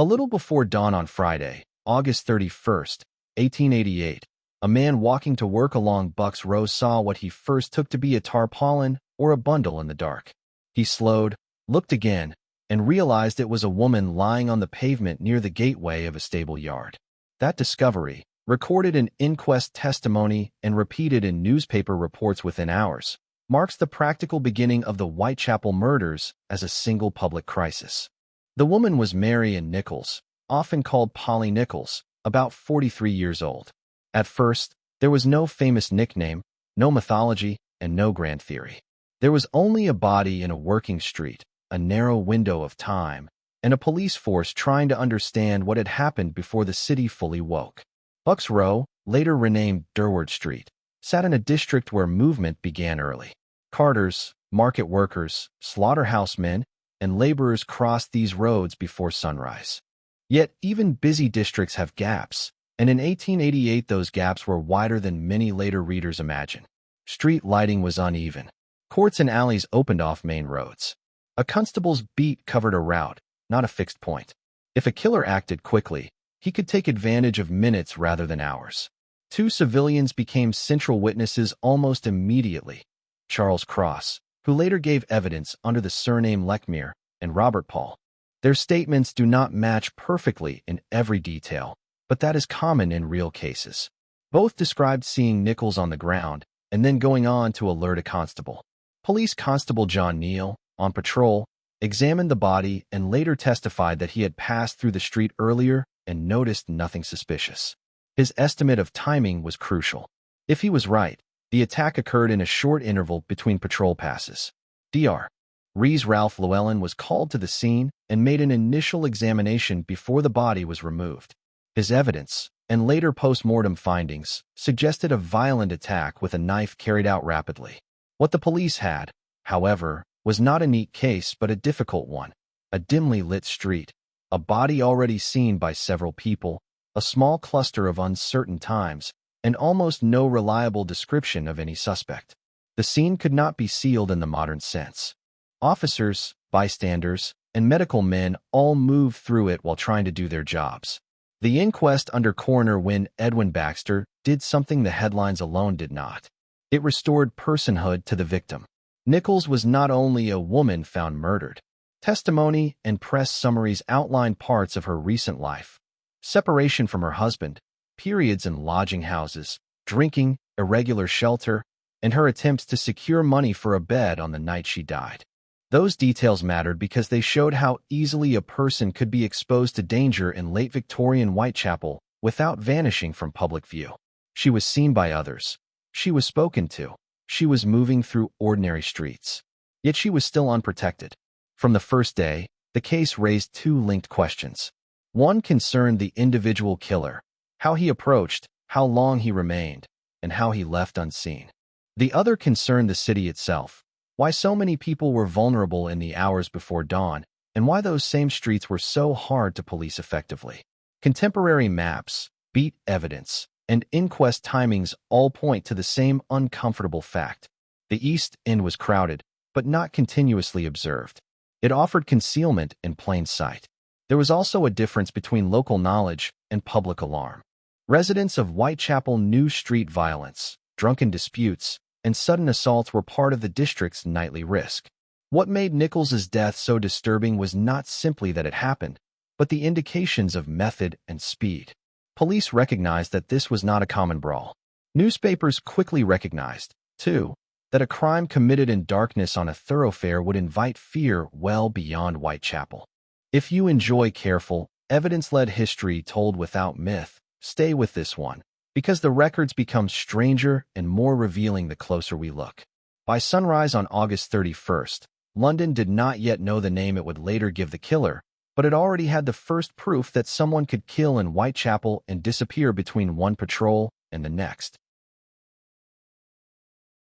A little before dawn on Friday, August 31st, 1888, a man walking to work along Bucks Row saw what he first took to be a tarpaulin or a bundle in the dark. He slowed, looked again, and realized it was a woman lying on the pavement near the gateway of a stable yard. That discovery, recorded in inquest testimony and repeated in newspaper reports within hours, marks the practical beginning of the Whitechapel murders as a single public crisis. The woman was Marian Nichols, often called Polly Nichols, about 43 years old. At first, there was no famous nickname, no mythology, and no grand theory. There was only a body in a working street, a narrow window of time, and a police force trying to understand what had happened before the city fully woke. Bucks Row, later renamed Durward Street, sat in a district where movement began early. Carters, market workers, slaughterhouse men, and laborers crossed these roads before sunrise. Yet even busy districts have gaps, and in 1888 those gaps were wider than many later readers imagine. Street lighting was uneven. Courts and alleys opened off main roads. A constable's beat covered a route, not a fixed point. If a killer acted quickly, he could take advantage of minutes rather than hours. Two civilians became central witnesses almost immediately: Charles Cross, who later gave evidence under the surname Lechmere, and Robert Paul. Their statements do not match perfectly in every detail, but that is common in real cases. Both described seeing Nichols on the ground and then going on to alert a constable. Police Constable John Neal, on patrol, examined the body and later testified that he had passed through the street earlier and noticed nothing suspicious. His estimate of timing was crucial. If he was right, the attack occurred in a short interval between patrol passes. Dr. Res. Ralph Llewellyn was called to the scene and made an initial examination before the body was removed. His evidence, and later post-mortem findings, suggested a violent attack with a knife carried out rapidly. What the police had, however, was not a neat case but a difficult one: a dimly lit street, a body already seen by several people, a small cluster of uncertain times, and almost no reliable description of any suspect. The scene could not be sealed in the modern sense. Officers, bystanders, and medical men all moved through it while trying to do their jobs. The inquest under Coroner Win Edwin Baxter did something the headlines alone did not. It restored personhood to the victim. Nichols was not only a woman found murdered. Testimony and press summaries outlined parts of her recent life: separation from her husband, periods in lodging houses, drinking, irregular shelter, and her attempts to secure money for a bed on the night she died. Those details mattered because they showed how easily a person could be exposed to danger in late Victorian Whitechapel without vanishing from public view. She was seen by others. She was spoken to. She was moving through ordinary streets. Yet she was still unprotected. From the first day, the case raised two linked questions. One concerned the individual killer: how he approached, how long he remained, and how he left unseen. The other concerned the city itself: why so many people were vulnerable in the hours before dawn, and why those same streets were so hard to police effectively. Contemporary maps, beat evidence, and inquest timings all point to the same uncomfortable fact: the East End was crowded, but not continuously observed. It offered concealment in plain sight. There was also a difference between local knowledge and public alarm. Residents of Whitechapel knew street violence, drunken disputes, and sudden assaults were part of the district's nightly risk. What made Nichols's death so disturbing was not simply that it happened, but the indications of method and speed. Police recognized that this was not a common brawl. Newspapers quickly recognized, too, that a crime committed in darkness on a thoroughfare would invite fear well beyond Whitechapel. If you enjoy careful, evidence-led history told without myth, stay with this one, because the records become stranger and more revealing the closer we look. By sunrise on August 31st, London did not yet know the name it would later give the killer, but it already had the first proof that someone could kill in Whitechapel and disappear between one patrol and the next.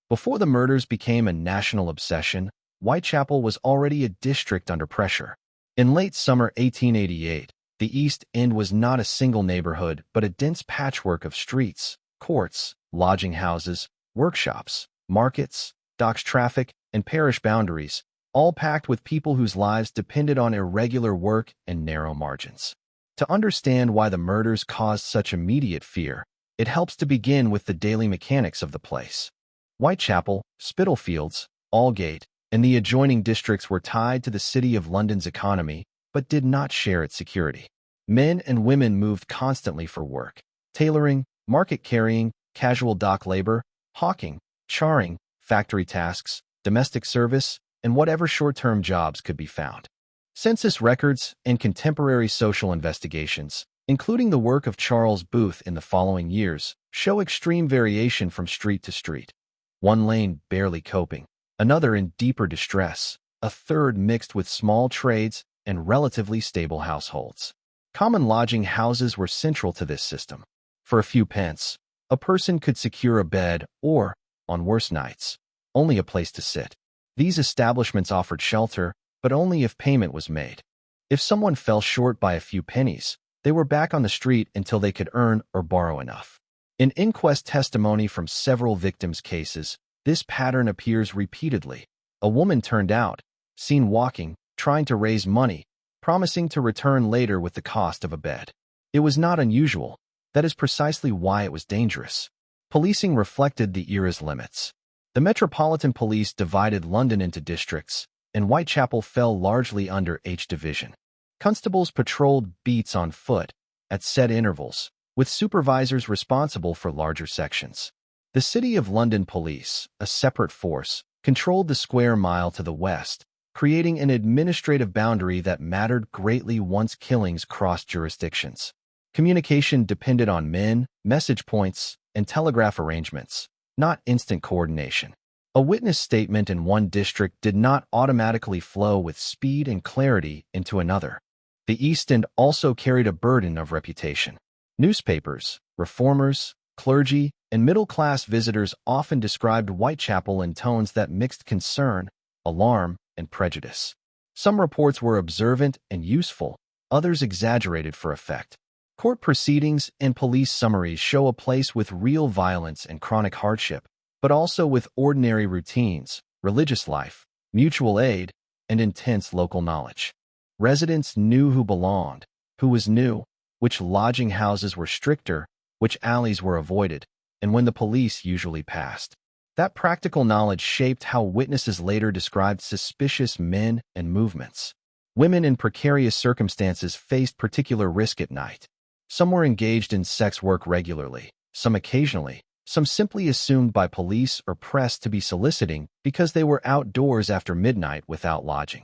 Before the murders became a national obsession, Whitechapel was already a district under pressure. In late summer 1888, the East End was not a single neighborhood but a dense patchwork of streets, courts, lodging houses, workshops, markets, docks, traffic, and parish boundaries, all packed with people whose lives depended on irregular work and narrow margins. To understand why the murders caused such immediate fear, it helps to begin with the daily mechanics of the place. Whitechapel, Spitalfields, Aldgate, and the adjoining districts were tied to the City of London's economy, but did not share its security. Men and women moved constantly for work: tailoring, market carrying, casual dock labor, hawking, charring, factory tasks, domestic service, and whatever short-term jobs could be found. Census records and contemporary social investigations, including the work of Charles Booth in the following years, show extreme variation from street to street. One lane barely coping, another in deeper distress, a third mixed with small trades and relatively stable households. Common lodging houses were central to this system. For a few pence, a person could secure a bed or, on worse nights, only a place to sit. These establishments offered shelter, but only if payment was made. If someone fell short by a few pennies, they were back on the street until they could earn or borrow enough. In inquest testimony from several victims' cases, this pattern appears repeatedly. A woman turned out, seen walking, trying to raise money, promising to return later with the cost of a bed. It was not unusual. That is precisely why it was dangerous. Policing reflected the era's limits. The Metropolitan Police divided London into districts, and Whitechapel fell largely under H Division. Constables patrolled beats on foot, at set intervals, with supervisors responsible for larger sections. The City of London Police, a separate force, controlled the square mile to the west, creating an administrative boundary that mattered greatly once killings crossed jurisdictions. Communication depended on men, message points, and telegraph arrangements, not instant coordination. A witness statement in one district did not automatically flow with speed and clarity into another. The East End also carried a burden of reputation. Newspapers, reformers, clergy, and middle-class visitors often described Whitechapel in tones that mixed concern, alarm, and prejudice. Some reports were observant and useful, others exaggerated for effect. Court proceedings and police summaries show a place with real violence and chronic hardship, but also with ordinary routines, religious life, mutual aid, and intense local knowledge. Residents knew who belonged, who was new, which lodging houses were stricter, which alleys were avoided, and when the police usually passed. That practical knowledge shaped how witnesses later described suspicious men and movements. Women in precarious circumstances faced particular risk at night. Some were engaged in sex work regularly, some occasionally, some simply assumed by police or press to be soliciting because they were outdoors after midnight without lodging.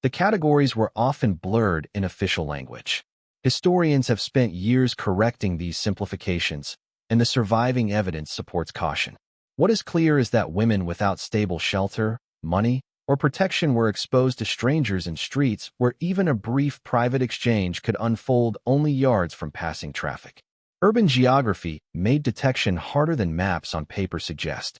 The categories were often blurred in official language. Historians have spent years correcting these simplifications, and the surviving evidence supports caution. What is clear is that women without stable shelter, money, or protection were exposed to strangers in streets where even a brief private exchange could unfold only yards from passing traffic. Urban geography made detection harder than maps on paper suggest.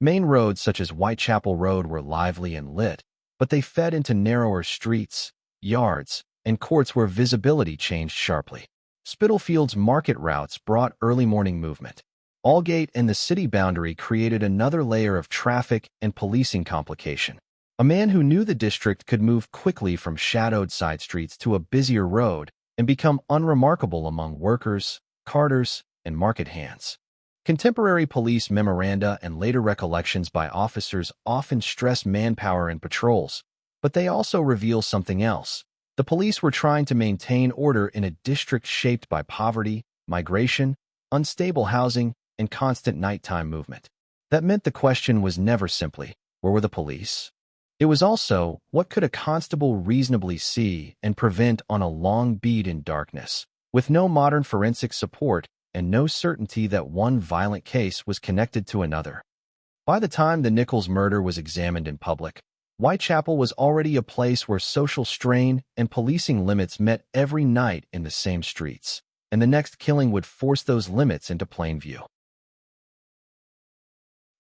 Main roads such as Whitechapel Road were lively and lit, but they fed into narrower streets, yards, and courts where visibility changed sharply. Spitalfields market routes brought early morning movement. Aldgate and the city boundary created another layer of traffic and policing complication. A man who knew the district could move quickly from shadowed side streets to a busier road and become unremarkable among workers, carters, and market hands. Contemporary police memoranda and later recollections by officers often stress manpower in patrols, but they also reveal something else. The police were trying to maintain order in a district shaped by poverty, migration, unstable housing, and constant nighttime movement. That meant the question was never simply, where were the police? It was also, what could a constable reasonably see and prevent on a long beat in darkness, with no modern forensic support and no certainty that one violent case was connected to another? By the time the Nichols murder was examined in public, Whitechapel was already a place where social strain and policing limits met every night in the same streets, and the next killing would force those limits into plain view.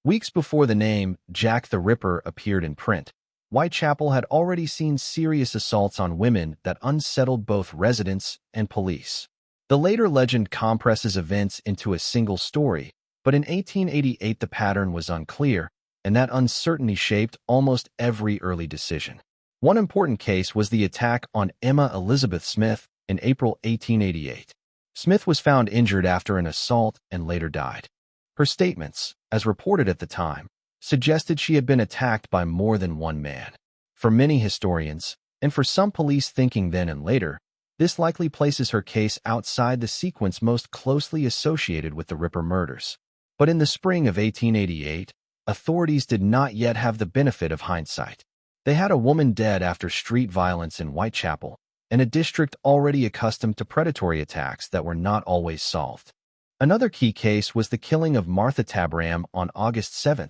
Weeks before the name Jack the Ripper appeared in print, Whitechapel had already seen serious assaults on women that unsettled both residents and police. The later legend compresses events into a single story, but in 1888 the pattern was unclear, and that uncertainty shaped almost every early decision. One important case was the attack on Emma Elizabeth Smith, In April 1888, Smith was found injured after an assault and later died. Her statements, as reported at the time, suggested she had been attacked by more than one man. For many historians, and for some police thinking then and later, this likely places her case outside the sequence most closely associated with the RIPPER murders. But in the spring of 1888, authorities did not yet have the benefit of hindsight. They had a woman dead after street violence in Whitechapel, in a district already accustomed to predatory attacks that were not always solved. Another key case was the killing of Martha Tabram on August 7,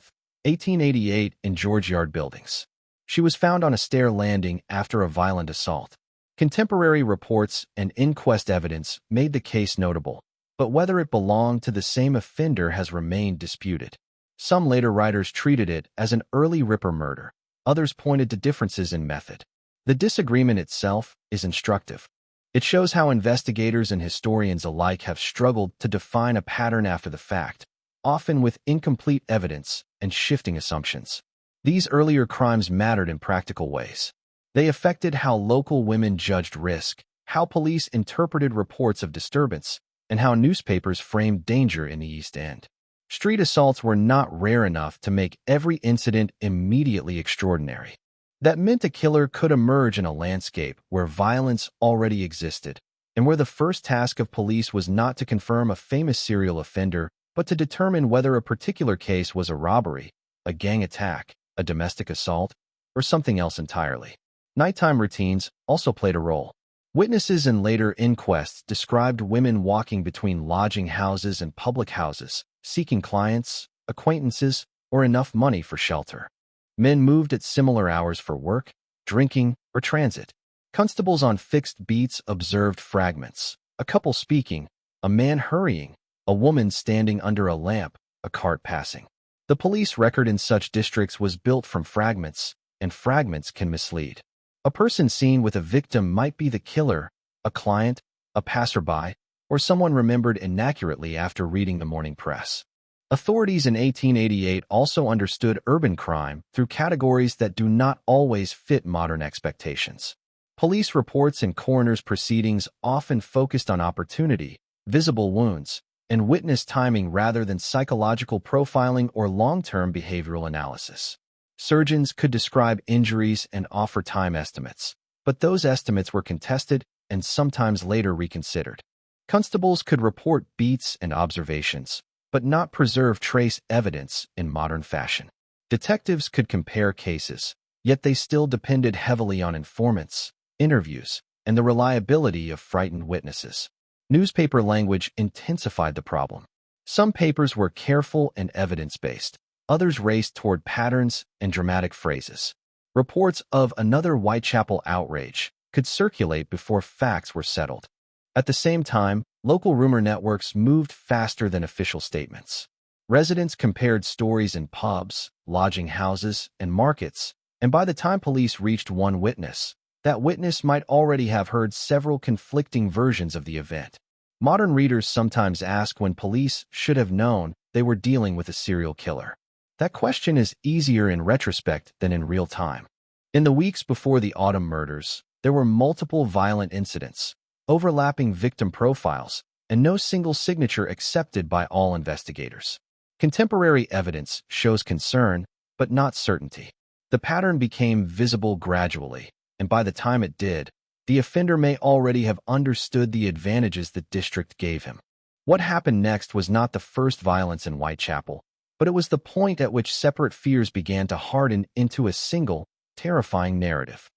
1888, in George Yard Buildings. She was found on a stair landing after a violent assault. Contemporary reports and inquest evidence made the case notable, but whether it belonged to the same offender has remained disputed. Some later writers treated it as an early RIPPER murder. Others pointed to differences in method. The disagreement itself is instructive. It shows how investigators and historians alike have struggled to define a pattern after the fact, often with incomplete evidence and shifting assumptions. These earlier crimes mattered in practical ways. They affected how local women judged risk, how police interpreted reports of disturbance, and how newspapers framed danger in the East End. Street assaults were not rare enough to make every incident immediately extraordinary. That meant a killer could emerge in a landscape where violence already existed, and where the first task of police was not to confirm a famous serial offender, but to determine whether a particular case was a robbery, a gang attack, a domestic assault, or something else entirely. Nighttime routines also played a role. Witnesses in later inquests described women walking between lodging houses and public houses, seeking clients, acquaintances, or enough money for shelter. Men moved at similar hours for work, drinking, or transit. Constables on fixed beats observed fragments: a couple speaking, a man hurrying, a woman standing under a lamp, a cart passing. The police record in such districts was built from fragments, and fragments can mislead. A person seen with a victim might be the killer, a client, a passerby, or someone remembered inaccurately after reading the morning press. Authorities in 1888 also understood urban crime through categories that do not always fit modern expectations. Police reports and coroner's proceedings often focused on opportunity, visible wounds, and witness timing rather than psychological profiling or long-term behavioral analysis. Surgeons could describe injuries and offer time estimates, but those estimates were contested and sometimes later reconsidered. Constables could report beats and observations, but not preserve trace evidence in modern fashion. Detectives could compare cases, yet they still depended heavily on informants, interviews, and the reliability of frightened witnesses. Newspaper language intensified the problem. Some papers were careful and evidence-based. Others raced toward patterns and dramatic phrases. Reports of another Whitechapel outrage could circulate before facts were settled. At the same time, local rumor networks moved faster than official statements. Residents compared stories in pubs, lodging houses, and markets, and by the time police reached one witness, that witness might already have heard several conflicting versions of the event. Modern readers sometimes ask when police should have known they were dealing with a serial killer. That question is easier in retrospect than in real time. In the weeks before the autumn murders, there were multiple violent incidents, overlapping victim profiles, and no single signature accepted by all investigators. Contemporary evidence shows concern, but not certainty. The pattern became visible gradually, and by the time it did, the offender may already have understood the advantages the district gave him. What happened next was not the first violence in Whitechapel, but it was the point at which separate fears began to harden into a single, terrifying narrative.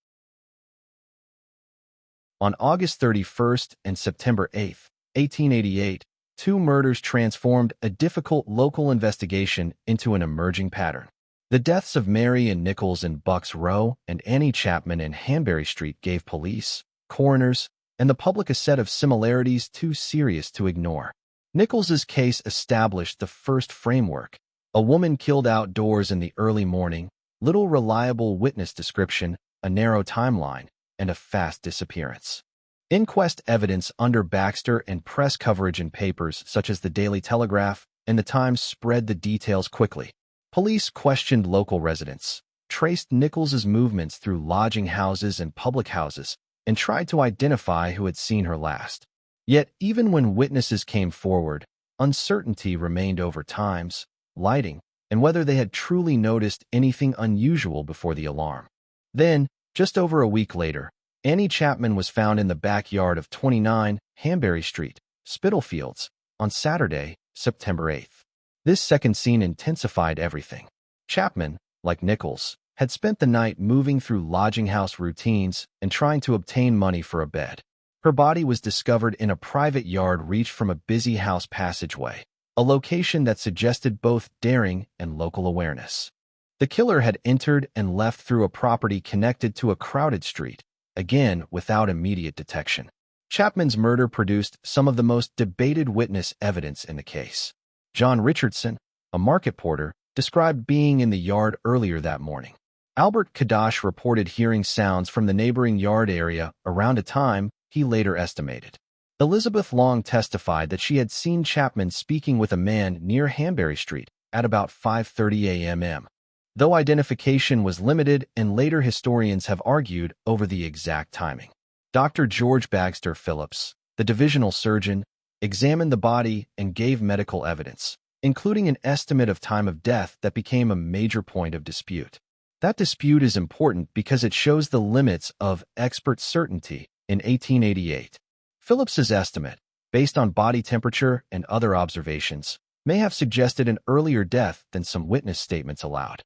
On August 31st and September 8th, 1888, two murders transformed a difficult local investigation into an emerging pattern. The deaths of Mary and Nichols in Bucks Row and Annie Chapman in Hanbury Street gave police, coroners, and the public a set of similarities too serious to ignore. Nichols's case established the first framework: a woman killed outdoors in the early morning, little reliable witness description, a narrow timeline, and a fast disappearance. Inquest evidence under Baxter and press coverage in papers such as the Daily Telegraph and the Times spread the details quickly. Police questioned local residents, traced Nichols's movements through lodging houses and public houses, and tried to identify who had seen her last. Yet, even when witnesses came forward, uncertainty remained over times, lighting, and whether they had truly noticed anything unusual before the alarm. Then, just over a week later, Annie Chapman was found in the backyard of 29 Hanbury Street, Spitalfields, on Saturday, September 8th. This second scene intensified everything. Chapman, like Nichols, had spent the night moving through lodging house routines and trying to obtain money for a bed. Her body was discovered in a private yard reached from a busy house passageway, a location that suggested both daring and local awareness. The killer had entered and left through a property connected to a crowded street, again without immediate detection. Chapman's murder produced some of the most debated witness evidence in the case. John Richardson, a market porter, described being in the yard earlier that morning. Albert Kadash reported hearing sounds from the neighboring yard area around a time he later estimated. Elizabeth Long testified that she had seen Chapman speaking with a man near Hanbury Street at about 5:30 a.m. Though identification was limited and later historians have argued over the exact timing. Dr. George Bagster Phillips, the divisional surgeon, examined the body and gave medical evidence, including an estimate of time of death that became a major point of dispute. That dispute is important because it shows the limits of expert certainty in 1888. Phillips's estimate, based on body temperature and other observations, may have suggested an earlier death than some witness statements allowed.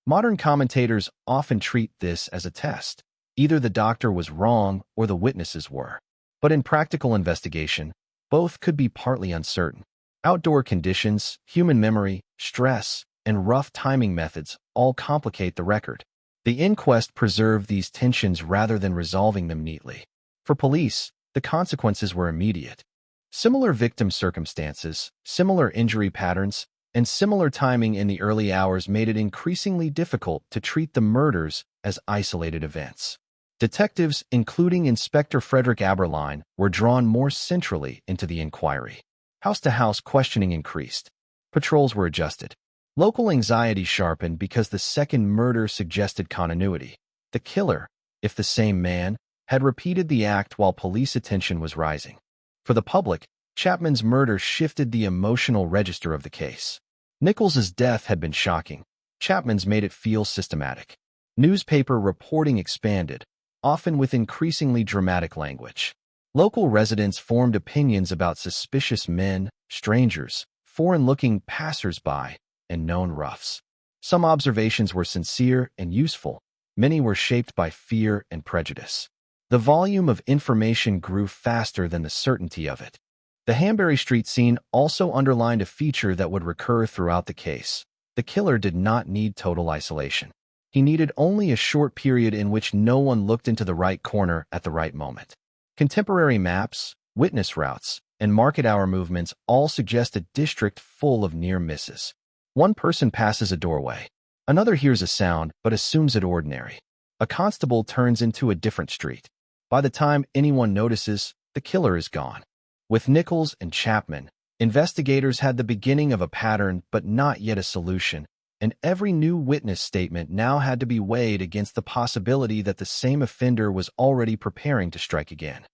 Modern commentators often treat this as a test. Either the doctor was wrong or the witnesses were. But in practical investigation, both could be partly uncertain. Outdoor conditions, human memory, stress, and rough timing methods all complicate the record. The inquest preserved these tensions rather than resolving them neatly. For police, the consequences were immediate. Similar victim circumstances, similar injury patterns, and similar timing in the early hours made it increasingly difficult to treat the murders as isolated events. Detectives, including Inspector Frederick Aberline, were drawn more centrally into the inquiry. House-to-house questioning increased. Patrols were adjusted. Local anxiety sharpened because the second murder suggested continuity. The killer, if the same man, had repeated the act while police attention was rising. For the public, Chapman's murder shifted the emotional register of the case. Nichols's death had been shocking. Chapman's made it feel systematic. Newspaper reporting expanded, often with increasingly dramatic language. Local residents formed opinions about suspicious men, strangers, foreign-looking passers-by, and known roughs. Some observations were sincere and useful. Many were shaped by fear and prejudice. The volume of information grew faster than the certainty of it. The Hanbury Street scene also underlined a feature that would recur throughout the case. The killer did not need total isolation. He needed only a short period in which no one looked into the right corner at the right moment. Contemporary maps, witness routes, and market hour movements all suggest a district full of near misses. One person passes a doorway. Another hears a sound but assumes it ordinary. A constable turns into a different street. By the time anyone notices, the killer is gone. With Nichols and Chapman, investigators had the beginning of a pattern but not yet a solution, and every new witness statement now had to be weighed against the possibility that the same offender was already preparing to strike again.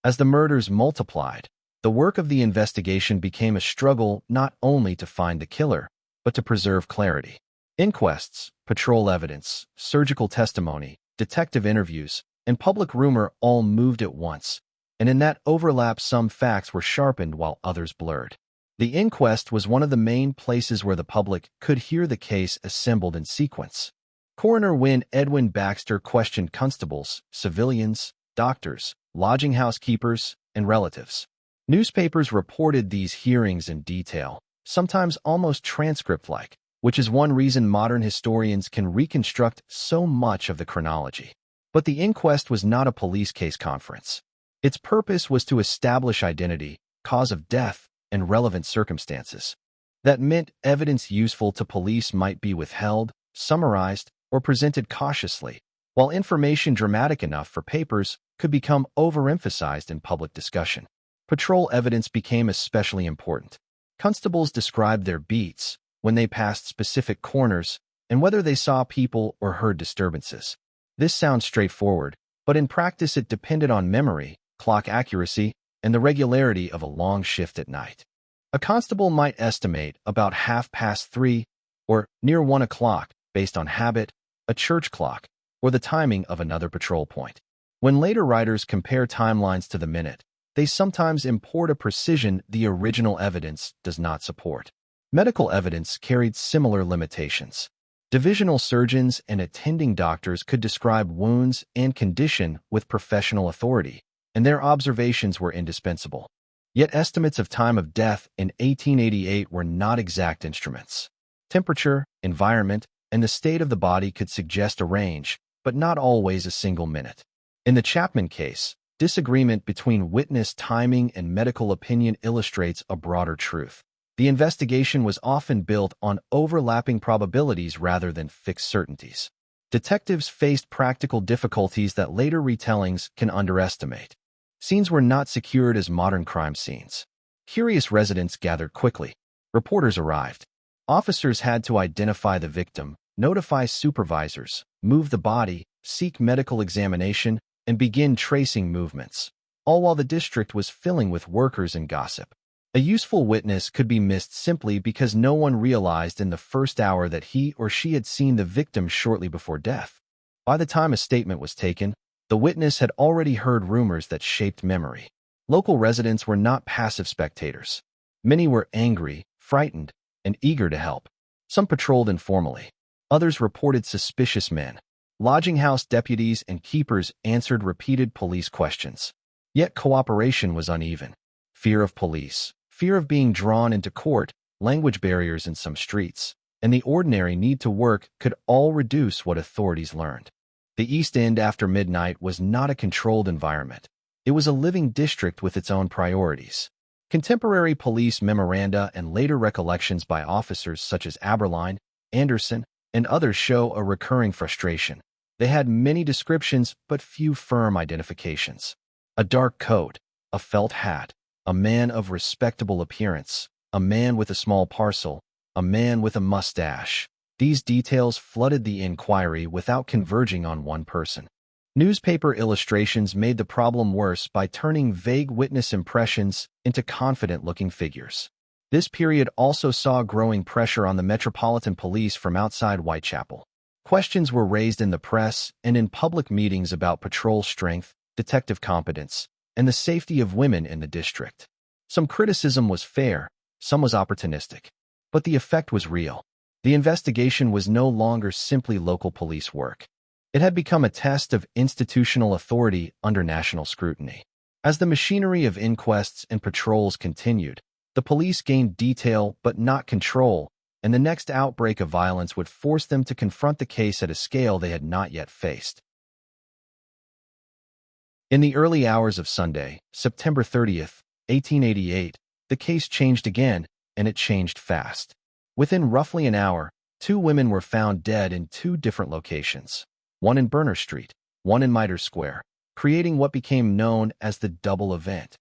As the murders multiplied, the work of the investigation became a struggle not only to find the killer, but to preserve clarity. Inquests, patrol evidence, surgical testimony, detective interviews, and public rumor all moved at once, and in that overlap some facts were sharpened while others blurred. The inquest was one of the main places where the public could hear the case assembled in sequence. Coroner Wynne Edwin Baxter questioned constables, civilians, doctors, lodging house keepers, and relatives. Newspapers reported these hearings in detail, sometimes almost transcript-like, which is one reason modern historians can reconstruct so much of the chronology. But the inquest was not a police case conference. Its purpose was to establish identity, cause of death, and relevant circumstances. That meant evidence useful to police might be withheld, summarized, or presented cautiously, while information dramatic enough for papers could become overemphasized in public discussion. Patrol evidence became especially important. Constables described their beats, when they passed specific corners, and whether they saw people or heard disturbances. This sounds straightforward, but in practice it depended on memory, clock accuracy, and the regularity of a long shift at night. A constable might estimate about 3:30 or near 1 o'clock based on habit, a church clock, or the timing of another patrol point. When later writers compare timelines to the minute, they sometimes import a precision the original evidence does not support. Medical evidence carried similar limitations. Divisional surgeons and attending doctors could describe wounds and condition with professional authority, and their observations were indispensable. Yet estimates of time of death in 1888 were not exact instruments. Temperature, environment, and the state of the body could suggest a range, but not always a single minute. In the Chapman case, disagreement between witness timing and medical opinion illustrates a broader truth. The investigation was often built on overlapping probabilities rather than fixed certainties. Detectives faced practical difficulties that later retellings can underestimate. Scenes were not secured as modern crime scenes. Curious residents gathered quickly. Reporters arrived. Officers had to identify the victim, notify supervisors, move the body, seek medical examination, and begin tracing movements, all while the district was filling with workers and gossip. A useful witness could be missed simply because no one realized in the first hour that he or she had seen the victim shortly before death. By the time a statement was taken, the witness had already heard rumors that shaped memory. Local residents were not passive spectators. Many were angry, frightened, and eager to help. Some patrolled informally. Others reported suspicious men. Lodging house deputies and keepers answered repeated police questions. Yet cooperation was uneven. Fear of police, fear of being drawn into court, language barriers in some streets, and the ordinary need to work could all reduce what authorities learned. The East End after midnight was not a controlled environment. It was a living district with its own priorities. Contemporary police memoranda and later recollections by officers such as Aberline, Anderson, and others show a recurring frustration. They had many descriptions but few firm identifications. A dark coat, a felt hat, a man of respectable appearance, a man with a small parcel, a man with a mustache. These details flooded the inquiry without converging on one person. Newspaper illustrations made the problem worse by turning vague witness impressions into confident-looking figures. This period also saw growing pressure on the Metropolitan Police from outside Whitechapel. Questions were raised in the press and in public meetings about patrol strength, detective competence, and the safety of women in the district. Some criticism was fair, some was opportunistic, but the effect was real. The investigation was no longer simply local police work. It had become a test of institutional authority under national scrutiny. As the machinery of inquests and patrols continued, the police gained detail but not control, and the next outbreak of violence would force them to confront the case at a scale they had not yet faced. In the early hours of Sunday, September 30th, 1888, the case changed again, and it changed fast. Within roughly an hour, 2 women were found dead in 2 different locations, one in Berner Street, one in Mitre Square, creating what became known as the double event.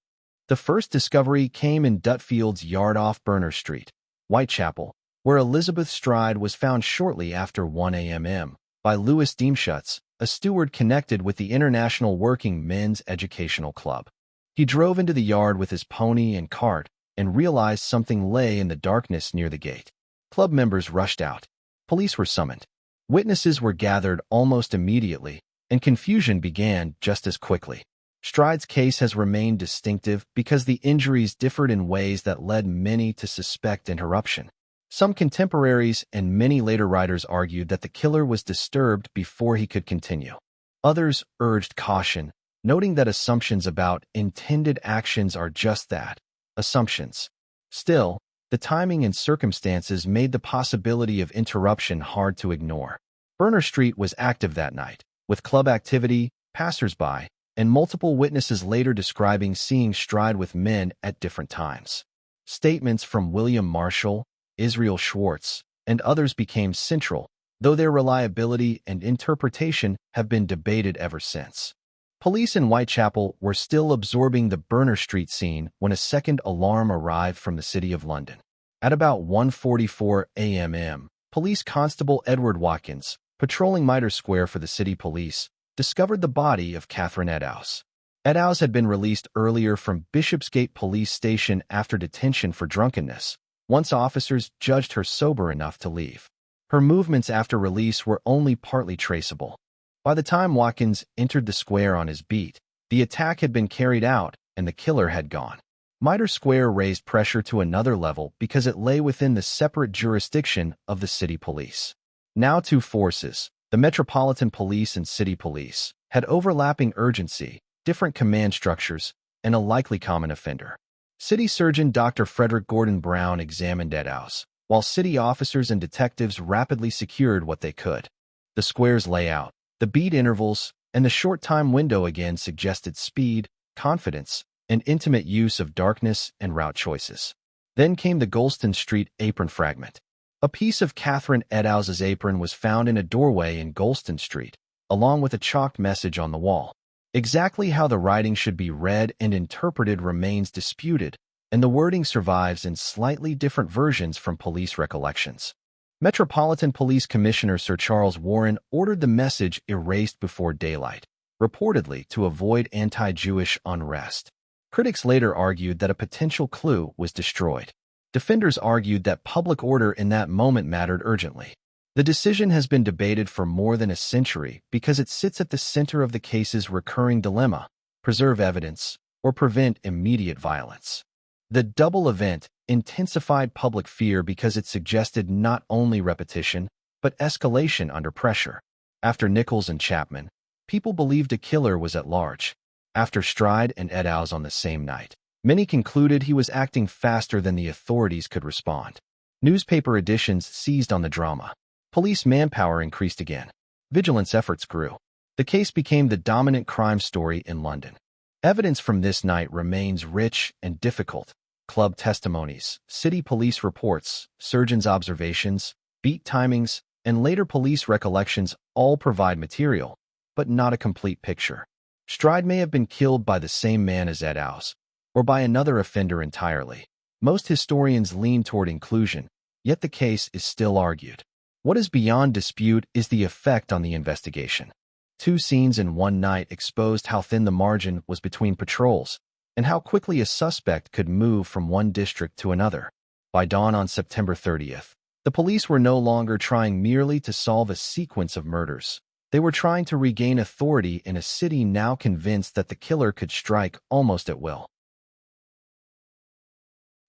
The first discovery came in Dutfield's yard off Berner Street, Whitechapel, where Elizabeth Stride was found shortly after 1 a.m. by Louis Deemschutz, a steward connected with the International Working Men's Educational Club. He drove into the yard with his pony and cart and realized something lay in the darkness near the gate. Club members rushed out. Police were summoned. Witnesses were gathered almost immediately, and confusion began just as quickly. Stride's case has remained distinctive because the injuries differed in ways that led many to suspect interruption. Some contemporaries and many later writers argued that the killer was disturbed before he could continue. Others urged caution, noting that assumptions about intended actions are just that, assumptions. Still, the timing and circumstances made the possibility of interruption hard to ignore. Berner Street was active that night, with club activity, passers-by, and multiple witnesses later describing seeing Stride with men at different times. Statements from William Marshall, Israel Schwartz, and others became central, though their reliability and interpretation have been debated ever since. Police in Whitechapel were still absorbing the Berner Street scene when a second alarm arrived from the City of London. At about 1:44 a.m., Police Constable Edward Watkins, patrolling Mitre Square for the city police, discovered the body of Catherine Eddowes. Eddowes had been released earlier from Bishopsgate Police Station after detention for drunkenness, once officers judged her sober enough to leave. Her movements after release were only partly traceable. By the time Watkins entered the square on his beat, the attack had been carried out and the killer had gone. Mitre Square raised pressure to another level because it lay within the separate jurisdiction of the city police. Now two forces, the Metropolitan Police and City Police, had overlapping urgency, different command structures, and a likely common offender. City Surgeon Dr. Frederick Gordon Brown examined Eddowes, while city officers and detectives rapidly secured what they could. The square's layout, the beat intervals, and the short time window again suggested speed, confidence, and intimate use of darkness and route choices. Then came the Golston Street apron fragment. A piece of Catherine Eddowes' apron was found in a doorway in Golston Street, along with a chalked message on the wall. Exactly how the writing should be read and interpreted remains disputed, and the wording survives in slightly different versions from police recollections. Metropolitan Police Commissioner Sir Charles Warren ordered the message erased before daylight, reportedly to avoid anti-Jewish unrest. Critics later argued that a potential clue was destroyed. Defenders argued that public order in that moment mattered urgently. The decision has been debated for more than a century because it sits at the center of the case's recurring dilemma: preserve evidence or prevent immediate violence. The double event intensified public fear because it suggested not only repetition, but escalation under pressure. After Nichols and Chapman, people believed a killer was at large. After Stride and Eddowes on the same night, many concluded he was acting faster than the authorities could respond. Newspaper editions seized on the drama. Police manpower increased again. Vigilance efforts grew. The case became the dominant crime story in London. Evidence from this night remains rich and difficult. Club testimonies, city police reports, surgeons' observations, beat timings, and later police recollections all provide material, but not a complete picture. Stride may have been killed by the same man as Eddowes, or by another offender entirely. Most historians lean toward inclusion, yet the case is still argued. What is beyond dispute is the effect on the investigation. Two scenes in one night exposed how thin the margin was between patrols, and how quickly a suspect could move from one district to another. By dawn on September 30th, the police were no longer trying merely to solve a sequence of murders. They were trying to regain authority in a city now convinced that the killer could strike almost at will.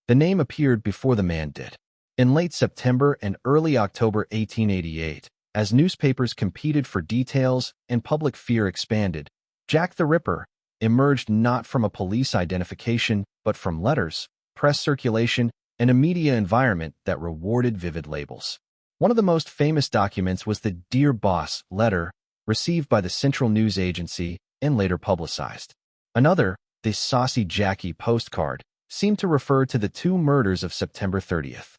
The name appeared before the man did. In late September and early October 1888, as newspapers competed for details and public fear expanded, Jack the Ripper emerged not from a police identification but from letters, press circulation, and a media environment that rewarded vivid labels. One of the most famous documents was the "Dear Boss" letter received by the Central News Agency and later publicized. Another, the "Saucy Jackie" postcard, seemed to refer to the two murders of September 30th.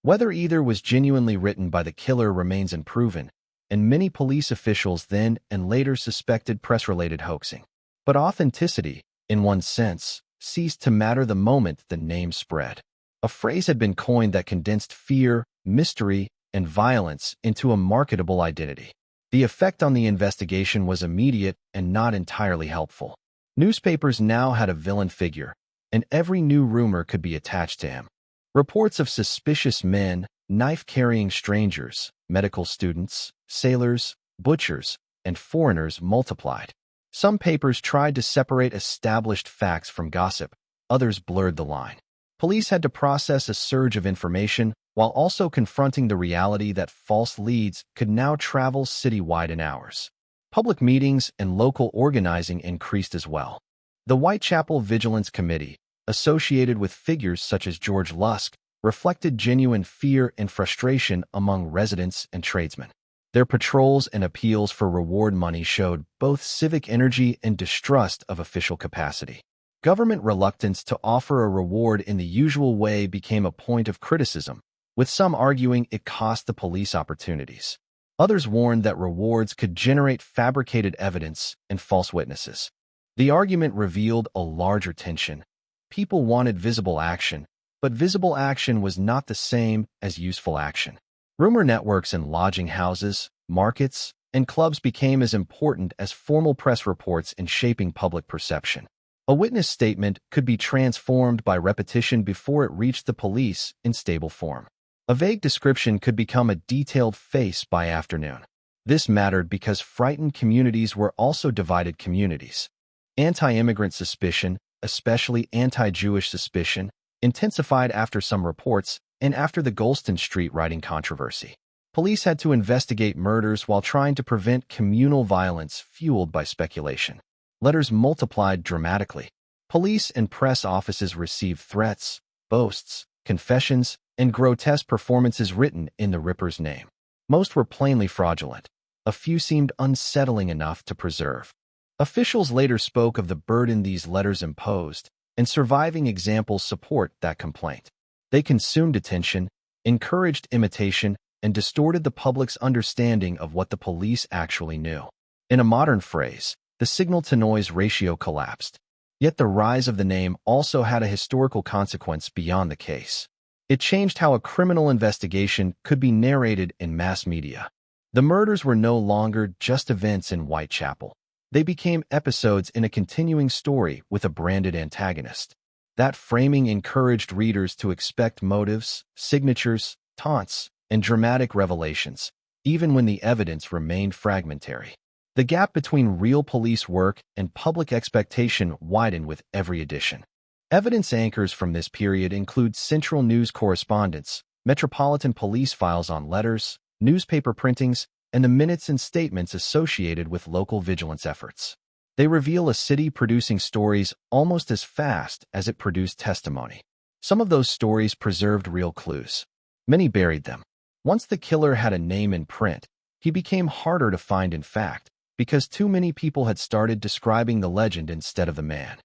Whether either was genuinely written by the killer remains unproven, and many police officials then and later suspected press-related hoaxing. But authenticity, in one sense, ceased to matter the moment the name spread. A phrase had been coined that condensed fear, mystery, and violence into a marketable identity. The effect on the investigation was immediate and not entirely helpful. Newspapers now had a villain figure, and every new rumor could be attached to him. Reports of suspicious men, knife-carrying strangers, medical students, sailors, butchers, and foreigners multiplied. Some papers tried to separate established facts from gossip, others blurred the line. Police had to process a surge of information while also confronting the reality that false leads could now travel citywide in hours. Public meetings and local organizing increased as well. The Whitechapel Vigilance Committee, associated with figures such as George Lusk, reflected genuine fear and frustration among residents and tradesmen. Their patrols and appeals for reward money showed both civic energy and distrust of official capacity. Government reluctance to offer a reward in the usual way became a point of criticism, with some arguing it cost the police opportunities. Others warned that rewards could generate fabricated evidence and false witnesses. The argument revealed a larger tension. People wanted visible action, but visible action was not the same as useful action. Rumor networks in lodging houses, markets, and clubs became as important as formal press reports in shaping public perception. A witness statement could be transformed by repetition before it reached the police in stable form. A vague description could become a detailed face by afternoon. This mattered because frightened communities were also divided communities. Anti-immigrant suspicion, especially anti-Jewish suspicion, intensified after some reports and after the Golston Street writing controversy. Police had to investigate murders while trying to prevent communal violence fueled by speculation. Letters multiplied dramatically. Police and press offices received threats, boasts, confessions, and grotesque performances written in the Ripper's name. Most were plainly fraudulent. A few seemed unsettling enough to preserve. Officials later spoke of the burden these letters imposed, and surviving examples support that complaint. They consumed attention, encouraged imitation, and distorted the public's understanding of what the police actually knew. In a modern phrase, the signal-to-noise ratio collapsed. Yet the rise of the name also had a historical consequence beyond the case. It changed how a criminal investigation could be narrated in mass media. The murders were no longer just events in Whitechapel. They became episodes in a continuing story with a branded antagonist. That framing encouraged readers to expect motives, signatures, taunts, and dramatic revelations, even when the evidence remained fragmentary. The gap between real police work and public expectation widened with every edition. Evidence anchors from this period include Central News correspondence, Metropolitan Police files on letters, newspaper printings, and the minutes and statements associated with local vigilance efforts. They reveal a city producing stories almost as fast as it produced testimony. Some of those stories preserved real clues. Many buried them. Once the killer had a name in print, he became harder to find in fact, because too many people had started describing the legend instead of the man.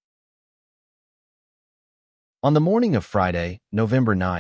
On the morning of Friday, November 9,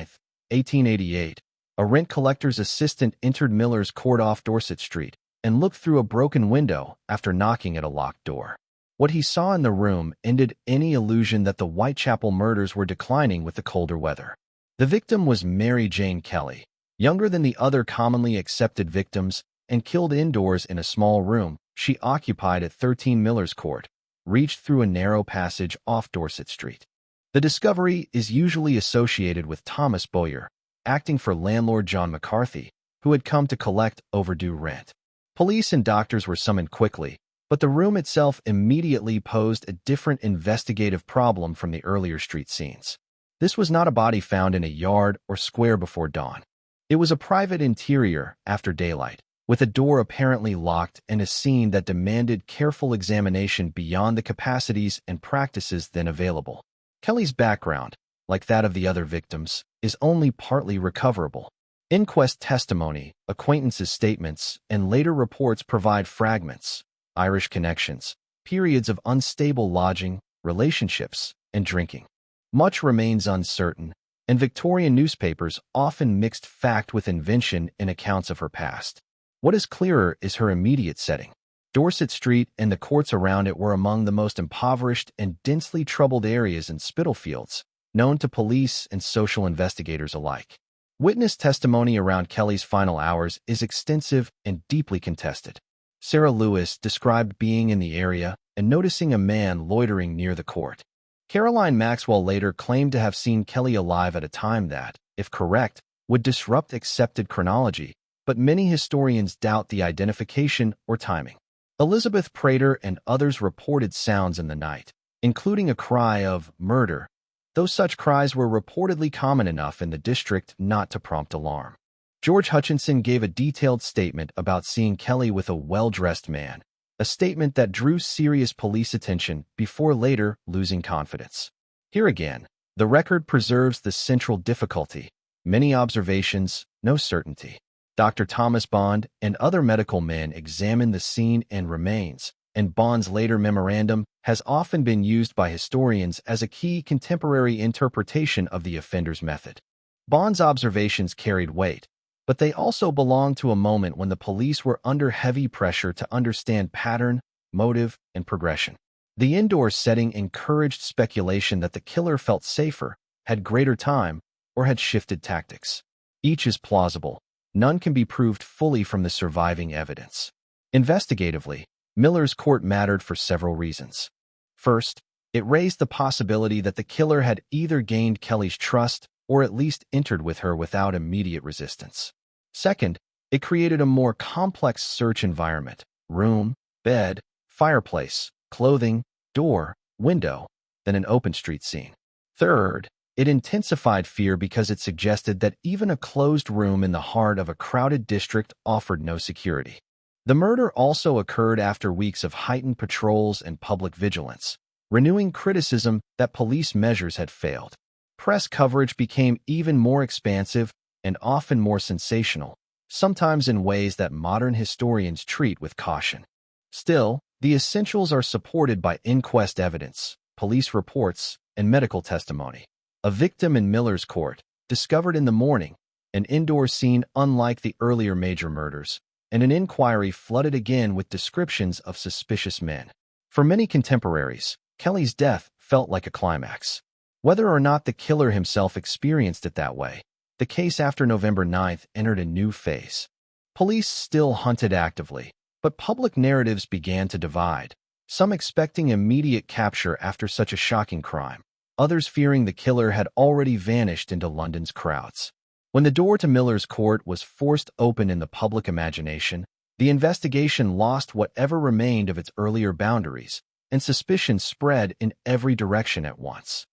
1888, a rent collector's assistant entered Miller's Court off Dorset Street and looked through a broken window after knocking at a locked door. What he saw in the room ended any illusion that the Whitechapel murders were declining with the colder weather. The victim was Mary Jane Kelly, younger than the other commonly accepted victims, and killed indoors in a small room she occupied at 13 Miller's Court, reached through a narrow passage off Dorset Street. The discovery is usually associated with Thomas Bowyer, acting for landlord John McCarthy, who had come to collect overdue rent. Police and doctors were summoned quickly, but the room itself immediately posed a different investigative problem from the earlier street scenes. This was not a body found in a yard or square before dawn. It was a private interior after daylight, with a door apparently locked and a scene that demanded careful examination beyond the capacities and practices then available. Kelly's background, like that of the other victims, is only partly recoverable. Inquest testimony, acquaintances' statements, and later reports provide fragments, Irish connections, periods of unstable lodging, relationships, and drinking. Much remains uncertain, and Victorian newspapers often mixed fact with invention in accounts of her past. What is clearer is her immediate setting. Dorset Street and the courts around it were among the most impoverished and densely troubled areas in Spitalfields, known to police and social investigators alike. Witness testimony around Kelly's final hours is extensive and deeply contested. Sarah Lewis described being in the area and noticing a man loitering near the court. Caroline Maxwell later claimed to have seen Kelly alive at a time that, if correct, would disrupt accepted chronology, but many historians doubt the identification or timing. Elizabeth Prater and others reported sounds in the night, including a cry of murder, though such cries were reportedly common enough in the district not to prompt alarm. George Hutchinson gave a detailed statement about seeing Kelly with a well-dressed man, a statement that drew serious police attention before later losing confidence. Here again, the record preserves the central difficulty: many observations, no certainty. Dr. Thomas Bond and other medical men examined the scene and remains, and Bond's later memorandum has often been used by historians as a key contemporary interpretation of the offender's method. Bond's observations carried weight, but they also belonged to a moment when the police were under heavy pressure to understand pattern, motive, and progression. The indoor setting encouraged speculation that the killer felt safer, had greater time, or had shifted tactics. Each is plausible, none can be proved fully from the surviving evidence. Investigatively, Miller's court mattered for several reasons. First, it raised the possibility that the killer had either gained Kelly's trust or at least entered with her without immediate resistance. Second, it created a more complex search environment: room, bed, fireplace, clothing, door, window, than an open street scene. Third, it intensified fear because it suggested that even a closed room in the heart of a crowded district offered no security. The murder also occurred after weeks of heightened patrols and public vigilance, renewing criticism that police measures had failed. Press coverage became even more expansive and often more sensational, sometimes in ways that modern historians treat with caution. Still, the essentials are supported by inquest evidence, police reports, and medical testimony. A victim in Miller's court, discovered in the morning, an indoor scene unlike the earlier major murders, and an inquiry flooded again with descriptions of suspicious men. For many contemporaries, Kelly's death felt like a climax. Whether or not the killer himself experienced it that way, the case after November 9th entered a new phase. Police still hunted actively, but public narratives began to divide, some expecting immediate capture after such a shocking crime, others fearing the killer had already vanished into London's crowds. When the door to Miller's court was forced open in the public imagination, the investigation lost whatever remained of its earlier boundaries, and suspicion spread in every direction at once.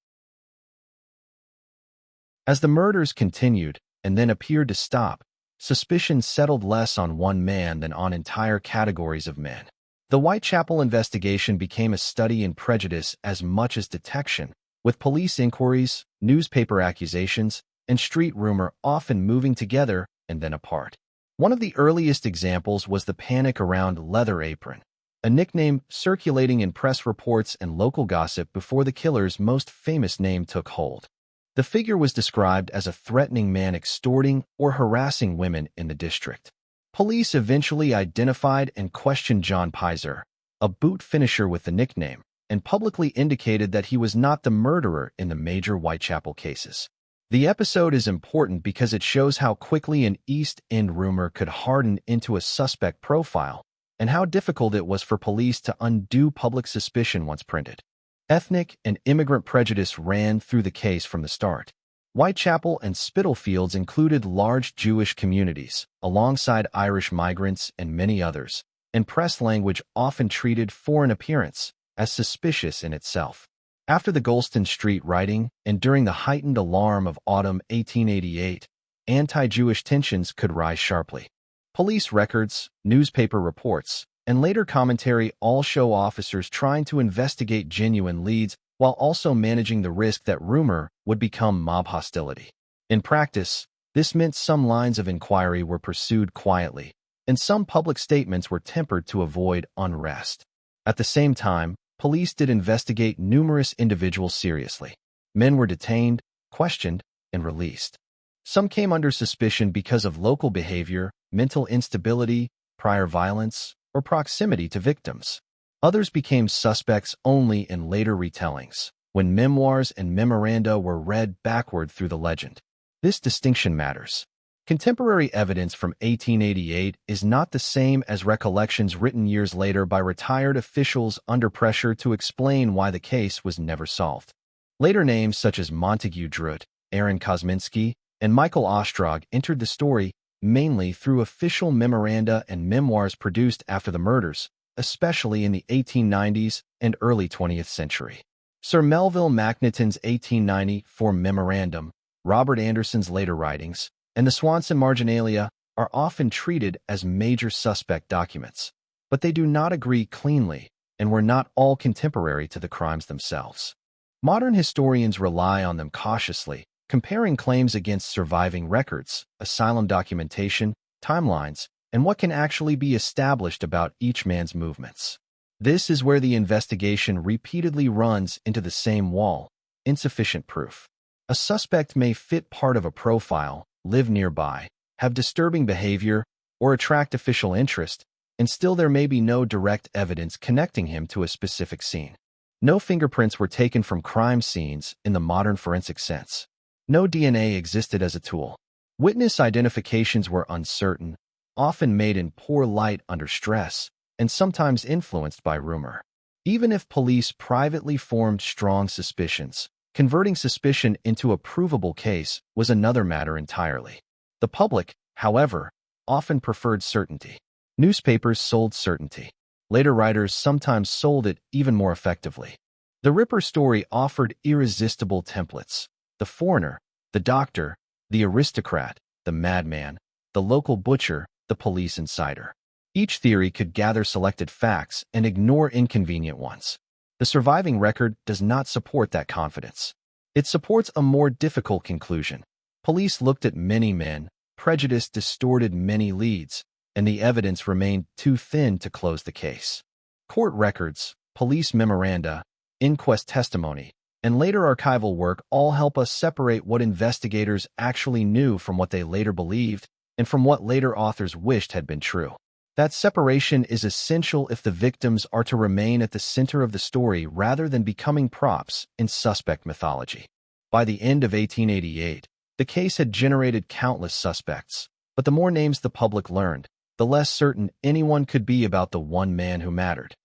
As the murders continued, and then appeared to stop, suspicion settled less on one man than on entire categories of men. The Whitechapel investigation became a study in prejudice as much as detection, with police inquiries, newspaper accusations, and street rumor often moving together and then apart. One of the earliest examples was the panic around Leather Apron, a nickname circulating in press reports and local gossip before the killer's most famous name took hold. The figure was described as a threatening man extorting or harassing women in the district. Police eventually identified and questioned John Pizer, a boot finisher with the nickname, and publicly indicated that he was not the murderer in the major Whitechapel cases. The episode is important because it shows how quickly an East End rumor could harden into a suspect profile, and how difficult it was for police to undo public suspicion once printed. Ethnic and immigrant prejudice ran through the case from the start. Whitechapel and Spitalfields included large Jewish communities, alongside Irish migrants and many others, and press language often treated foreign appearance as suspicious in itself. After the Golston Street rioting and during the heightened alarm of autumn 1888, anti-Jewish tensions could rise sharply. Police records, newspaper reports, and later commentary all show officers trying to investigate genuine leads while also managing the risk that rumor would become mob hostility. In practice, this meant some lines of inquiry were pursued quietly, and some public statements were tempered to avoid unrest. At the same time, police did investigate numerous individuals seriously. Men were detained, questioned, and released. Some came under suspicion because of local behavior, mental instability, prior violence, or proximity to victims. Others became suspects only in later retellings, when memoirs and memoranda were read backward through the legend. This distinction matters. Contemporary evidence from 1888 is not the same as recollections written years later by retired officials under pressure to explain why the case was never solved. Later names such as Montague Druitt, Aaron Kosminski, and Michael Ostrog entered the story mainly through official memoranda and memoirs produced after the murders, especially in the 1890s and early 20th century. Sir Melville Macnaghten's 1894 memorandum, Robert Anderson's later writings, and the Swanson Marginalia are often treated as major suspect documents, but they do not agree cleanly and were not all contemporary to the crimes themselves. Modern historians rely on them cautiously, comparing claims against surviving records, asylum documentation, timelines, and what can actually be established about each man's movements. This is where the investigation repeatedly runs into the same wall: insufficient proof. A suspect may fit part of a profile, live nearby, have disturbing behavior, or attract official interest, and still there may be no direct evidence connecting him to a specific scene. No fingerprints were taken from crime scenes in the modern forensic sense. No DNA existed as a tool. Witness identifications were uncertain, often made in poor light under stress, and sometimes influenced by rumor. Even if police privately formed strong suspicions, converting suspicion into a provable case was another matter entirely. The public, however, often preferred certainty. Newspapers sold certainty. Later writers sometimes sold it even more effectively. The Ripper story offered irresistible templates: the foreigner, the doctor, the aristocrat, the madman, the local butcher, the police insider. Each theory could gather selected facts and ignore inconvenient ones. The surviving record does not support that confidence. It supports a more difficult conclusion. Police looked at many men, prejudice distorted many leads, and the evidence remained too thin to close the case. Court records, police memoranda, inquest testimony, and later archival work all help us separate what investigators actually knew from what they later believed and from what later authors wished had been true. That separation is essential if the victims are to remain at the center of the story rather than becoming props in suspect mythology. By the end of 1888, the case had generated countless suspects, but the more names the public learned, the less certain anyone could be about the one man who mattered.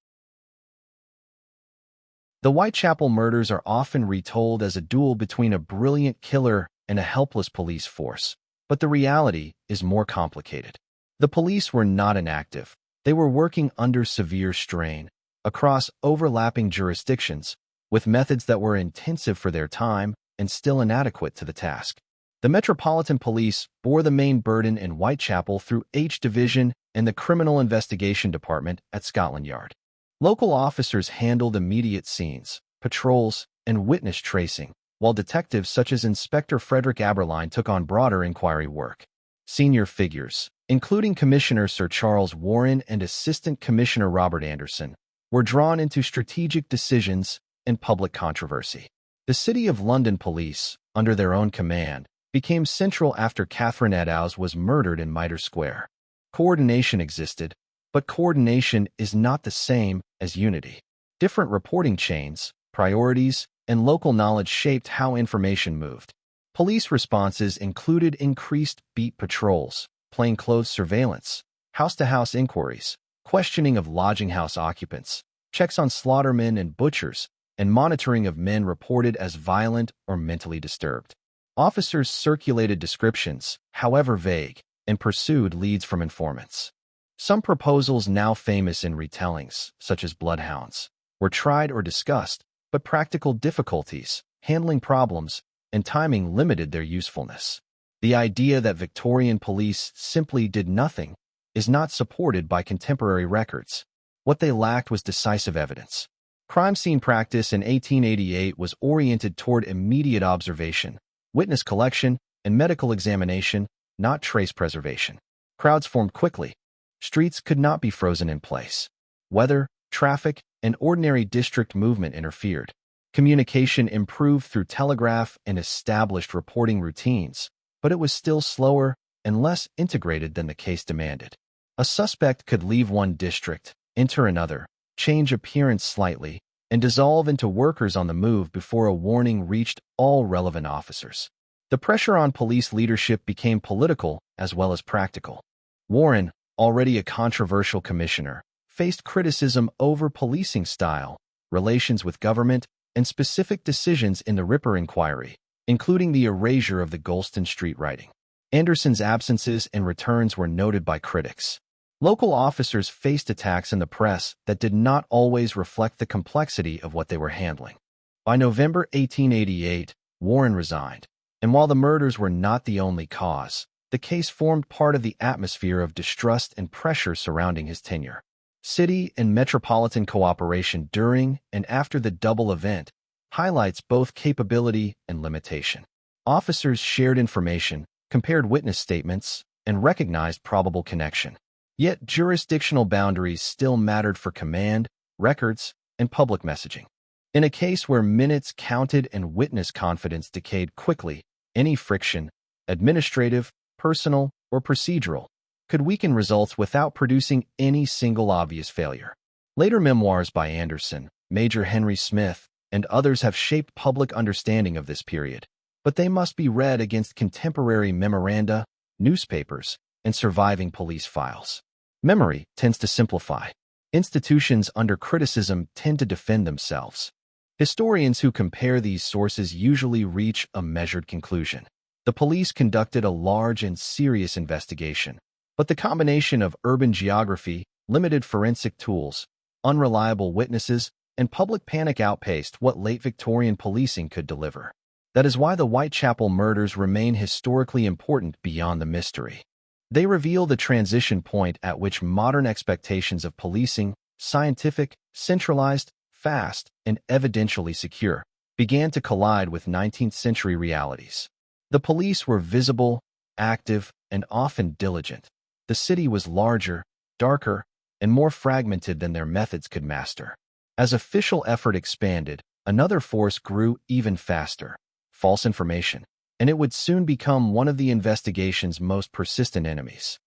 The Whitechapel murders are often retold as a duel between a brilliant killer and a helpless police force, but the reality is more complicated. The police were not inactive. They were working under severe strain, across overlapping jurisdictions, with methods that were intensive for their time and still inadequate to the task. The Metropolitan Police bore the main burden in Whitechapel through H Division and the Criminal Investigation Department at Scotland Yard. Local officers handled immediate scenes, patrols, and witness tracing, while detectives such as Inspector Frederick Aberline took on broader inquiry work. Senior figures, including Commissioner Sir Charles Warren and Assistant Commissioner Robert Anderson, were drawn into strategic decisions and public controversy. The City of London Police, under their own command, became central after Catherine Eddowes was murdered in Mitre Square. Coordination existed, but coordination is not the same as unity. Different reporting chains, priorities, and local knowledge shaped how information moved. Police responses included increased beat patrols, plainclothes surveillance, house-to-house inquiries, questioning of lodging house occupants, checks on slaughtermen and butchers, and monitoring of men reported as violent or mentally disturbed. Officers circulated descriptions, however vague, and pursued leads from informants. Some proposals now famous in retellings, such as bloodhounds, were tried or discussed, but practical difficulties, handling problems, and timing limited their usefulness. The idea that Victorian police simply did nothing is not supported by contemporary records. What they lacked was decisive evidence. Crime scene practice in 1888 was oriented toward immediate observation, witness collection, and medical examination, not trace preservation. Crowds formed quickly. Streets could not be frozen in place. Weather, traffic, and ordinary district movement interfered. Communication improved through telegraph and established reporting routines, but it was still slower and less integrated than the case demanded. A suspect could leave one district, enter another, change appearance slightly, and dissolve into workers on the move before a warning reached all relevant officers. The pressure on police leadership became political as well as practical. Warren, already a controversial commissioner, faced criticism over policing style, relations with government, and specific decisions in the Ripper inquiry, including the erasure of the Golston Street writing. Anderson's absences and returns were noted by critics. Local officers faced attacks in the press that did not always reflect the complexity of what they were handling. By November 1888, Warren resigned, and while the murders were not the only cause, the case formed part of the atmosphere of distrust and pressure surrounding his tenure. City and metropolitan cooperation during and after the double event highlights both capability and limitation. Officers shared information, compared witness statements, and recognized probable connection. Yet jurisdictional boundaries still mattered for command, records, and public messaging. In a case where minutes counted and witness confidence decayed quickly, any friction, administrative, personal, or procedural, could weaken results without producing any single obvious failure. Later memoirs by Anderson, Major Henry Smith, and others have shaped public understanding of this period. but they must be read against contemporary memoranda, newspapers, and surviving police files. Memory tends to simplify. Institutions under criticism tend to defend themselves. Historians who compare these sources usually reach a measured conclusion. The police conducted a large and serious investigation, but the combination of urban geography, limited forensic tools, unreliable witnesses, and public panic outpaced what late Victorian policing could deliver. That is why the Whitechapel murders remain historically important beyond the mystery. They reveal the transition point at which modern expectations of policing, scientific, centralized, fast, and evidentially secure, began to collide with 19th-century realities. The police were visible, active, and often diligent. The city was larger, darker, and more fragmented than their methods could master. As official effort expanded, another force grew even faster: false information, and it would soon become one of the investigation's most persistent enemies.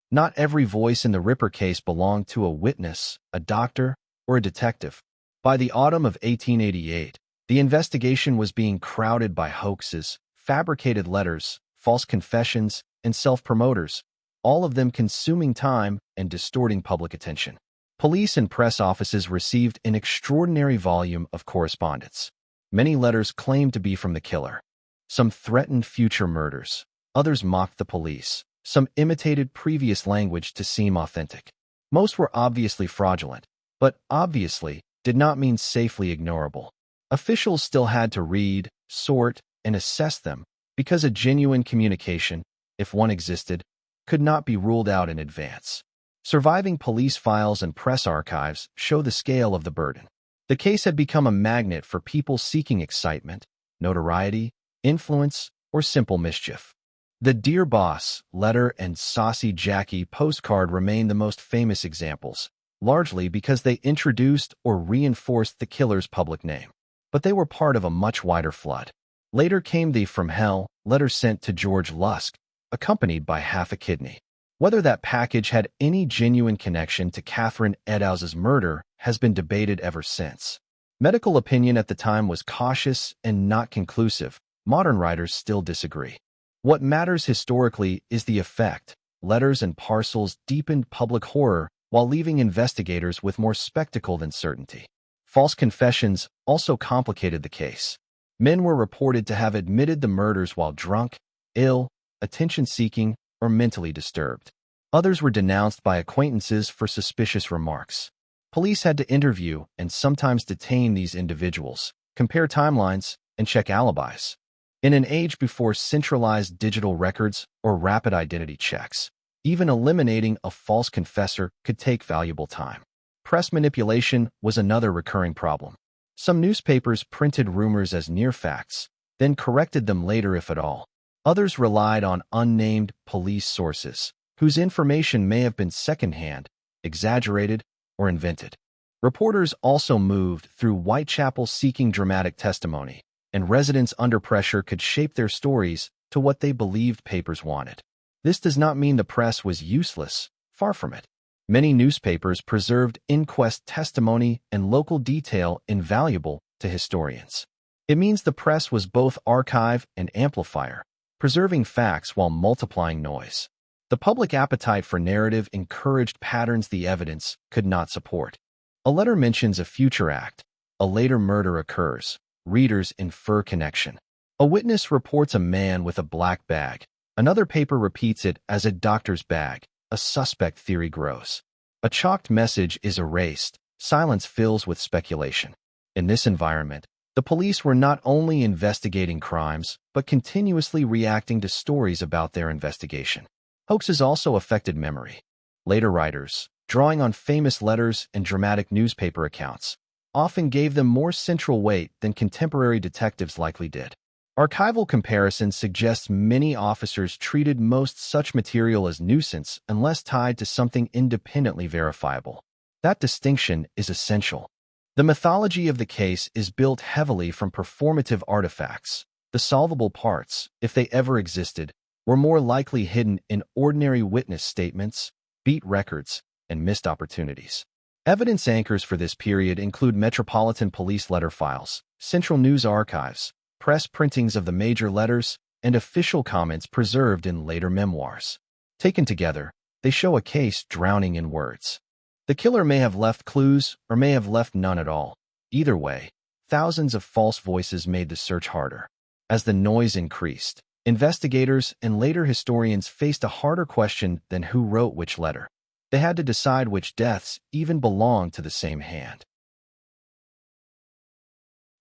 Not every voice in the RIPPER case belonged to a witness, a doctor, or a detective. By the autumn of 1888, the investigation was being crowded by hoaxes, fabricated letters, false confessions, and self-promoters, all of them consuming time and distorting public attention. Police and press offices received an extraordinary volume of correspondence. Many letters claimed to be from the killer. Some threatened future murders. Others mocked the police. Some imitated previous language to seem authentic. Most were obviously fraudulent, but obviously did not mean safely ignorable. Officials still had to read, sort, and assess them, because a genuine communication, if one existed, could not be ruled out in advance. Surviving police files and press archives show the scale of the burden. The case had become a magnet for people seeking excitement, notoriety, influence, or simple mischief. The Dear Boss letter and Saucy Jackie postcard remain the most famous examples, largely because they introduced or reinforced the killer's public name. But they were part of a much wider flood. Later came the From Hell letter sent to George Lusk, accompanied by half a kidney. Whether that package had any genuine connection to Catherine Eddowes's murder has been debated ever since. Medical opinion at the time was cautious and not conclusive. Modern writers still disagree. What matters historically is the effect. Letters and parcels deepened public horror while leaving investigators with more spectacle than certainty. False confessions also complicated the case. Men were reported to have admitted the murders while drunk, ill, attention-seeking, or mentally disturbed. Others were denounced by acquaintances for suspicious remarks. Police had to interview and sometimes detain these individuals, compare timelines, and check alibis. In an age before centralized digital records or rapid identity checks, even eliminating a false confessor could take valuable time. Press manipulation was another recurring problem. Some newspapers printed rumors as near facts, then corrected them later if at all. Others relied on unnamed police sources, whose information may have been secondhand, exaggerated, or invented. Reporters also moved through Whitechapel seeking dramatic testimony, and residents under pressure could shape their stories to what they believed papers wanted. This does not mean the press was useless, far from it. Many newspapers preserved inquest testimony and local detail invaluable to historians. It means the press was both archive and amplifier, preserving facts while multiplying noise. The public appetite for narrative encouraged patterns the evidence could not support. A letter mentions a future act. A later murder occurs. Readers infer connection. A witness reports a man with a black bag. Another paper repeats it as a doctor's bag. A suspect theory grows. A chalked message is erased. Silence fills with speculation. In this environment, the police were not only investigating crimes, but continuously reacting to stories about their investigation. Hoaxes also affected memory. Later writers, drawing on famous letters and dramatic newspaper accounts, often gave them more central weight than contemporary detectives likely did. Archival comparison suggests many officers treated most such material as nuisance unless tied to something independently verifiable. That distinction is essential. The mythology of the case is built heavily from performative artifacts. The solvable parts, if they ever existed, were more likely hidden in ordinary witness statements, beat records, and missed opportunities. Evidence anchors for this period include Metropolitan Police letter files, Central News archives, press printings of the major letters, and official comments preserved in later memoirs. Taken together, they show a case drowning in words. The killer may have left clues or may have left none at all. Either way, thousands of false voices made the search harder. As the noise increased, investigators and later historians faced a harder question than who wrote which letter. They had to decide which deaths even belonged to the same hand.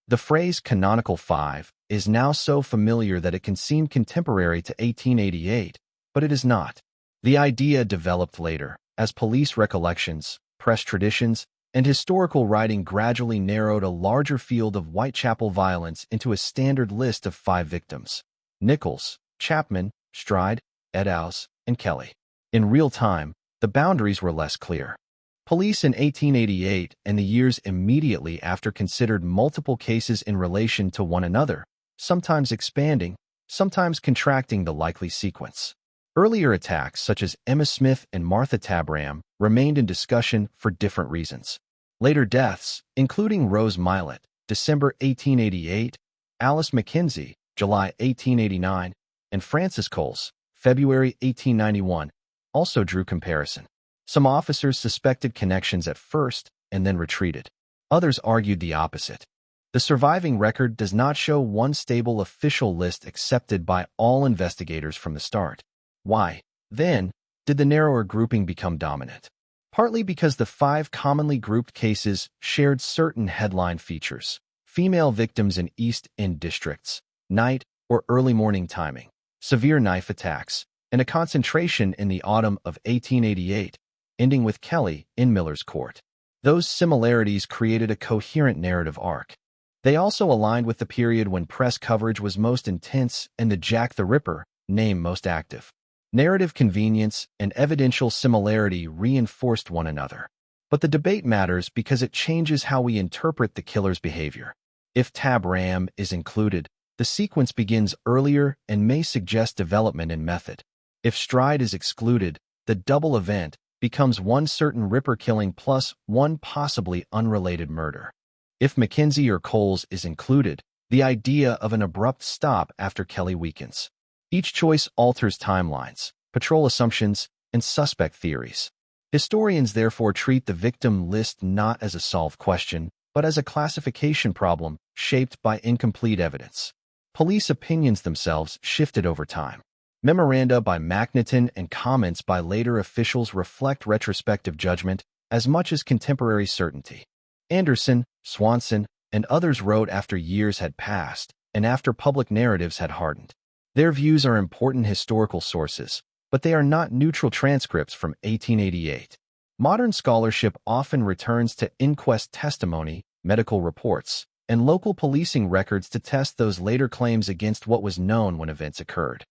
The phrase canonical five is now so familiar that it can seem contemporary to 1888, but it is not. The idea developed later, as police recollections, press traditions, and historical writing gradually narrowed a larger field of Whitechapel violence into a standard list of 5 victims: Nichols, Chapman, Stride, Eddowes, and Kelly. In real time, the boundaries were less clear. Police in 1888 and the years immediately after considered multiple cases in relation to one another, sometimes expanding, sometimes contracting the likely sequence. Earlier attacks, such as Emma Smith and Martha Tabram, remained in discussion for different reasons. Later deaths, including Rose Milett, December 1888, Alice McKenzie, July 1889, and Frances Coles, February 1891, also drew comparison. Some officers suspected connections at first and then retreated. Others argued the opposite. The surviving record does not show one stable official list accepted by all investigators from the start. Why, then, did the narrower grouping become dominant? Partly because the 5 commonly grouped cases shared certain headline features: female victims in East End districts, night or early morning timing, severe knife attacks, and a concentration in the autumn of 1888, ending with Kelly in Miller's Court. Those similarities created a coherent narrative arc. They also aligned with the period when press coverage was most intense and the Jack the Ripper name most active. Narrative convenience and evidential similarity reinforced one another. But the debate matters because it changes how we interpret the killer's behavior. If Tabram is included, the sequence begins earlier and may suggest development in method. If Stride is excluded, the double event becomes one certain Ripper killing plus one possibly unrelated murder. If McKenzie or Coles is included, the idea of an abrupt stop after Kelly weakens. Each choice alters timelines, patrol assumptions, and suspect theories. Historians therefore treat the victim list not as a solved question, but as a classification problem shaped by incomplete evidence. Police opinions themselves shifted over time. Memoranda by Macnaghten and comments by later officials reflect retrospective judgment as much as contemporary certainty. Anderson, Swanson, and others wrote after years had passed and after public narratives had hardened. Their views are important historical sources, but they are not neutral transcripts from 1888. Modern scholarship often returns to inquest testimony, medical reports, and local policing records to test those later claims against what was known when events occurred.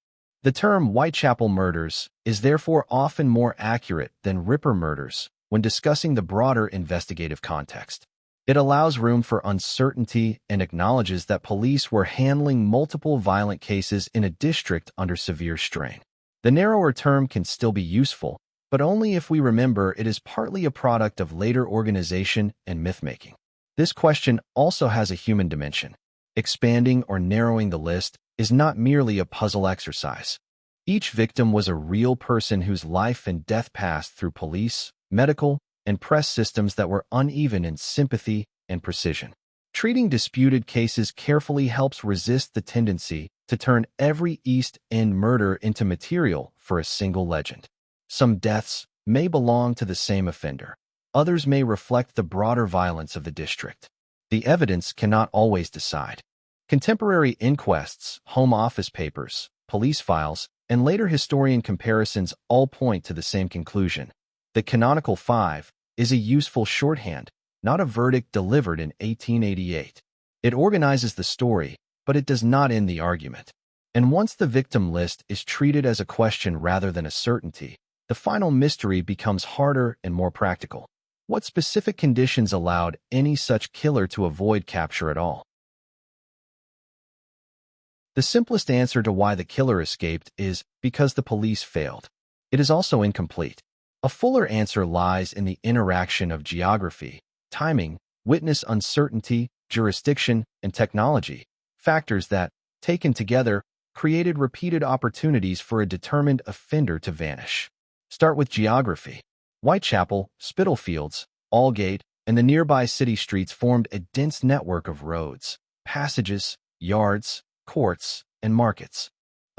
The term Whitechapel murders is therefore often more accurate than Ripper murders when discussing the broader investigative context. It allows room for uncertainty and acknowledges that police were handling multiple violent cases in a district under severe strain. The narrower term can still be useful, but only if we remember it is partly a product of later organization and myth-making. This question also has a human dimension. Expanding or narrowing the list is not merely a puzzle exercise. Each victim was a real person whose life and death passed through police, medical, and press systems that were uneven in sympathy and precision. Treating disputed cases carefully helps resist the tendency to turn every East End murder into material for a single legend. Some deaths may belong to the same offender. Others may reflect the broader violence of the district. The evidence cannot always decide. Contemporary inquests, Home Office papers, police files, and later historian comparisons all point to the same conclusion. The canonical 5 is a useful shorthand, not a verdict delivered in 1888. It organizes the story, but it does not end the argument. And once the victim list is treated as a question rather than a certainty, the final mystery becomes harder and more practical. What specific conditions allowed any such killer to avoid capture at all? The simplest answer to why the killer escaped is because the police failed. It is also incomplete. A fuller answer lies in the interaction of geography, timing, witness uncertainty, jurisdiction, and technology, factors that, taken together, created repeated opportunities for a determined offender to vanish. Start with geography. Whitechapel, Spitalfields, Aldgate, and the nearby city streets formed a dense network of roads, passages, yards, courts, and markets.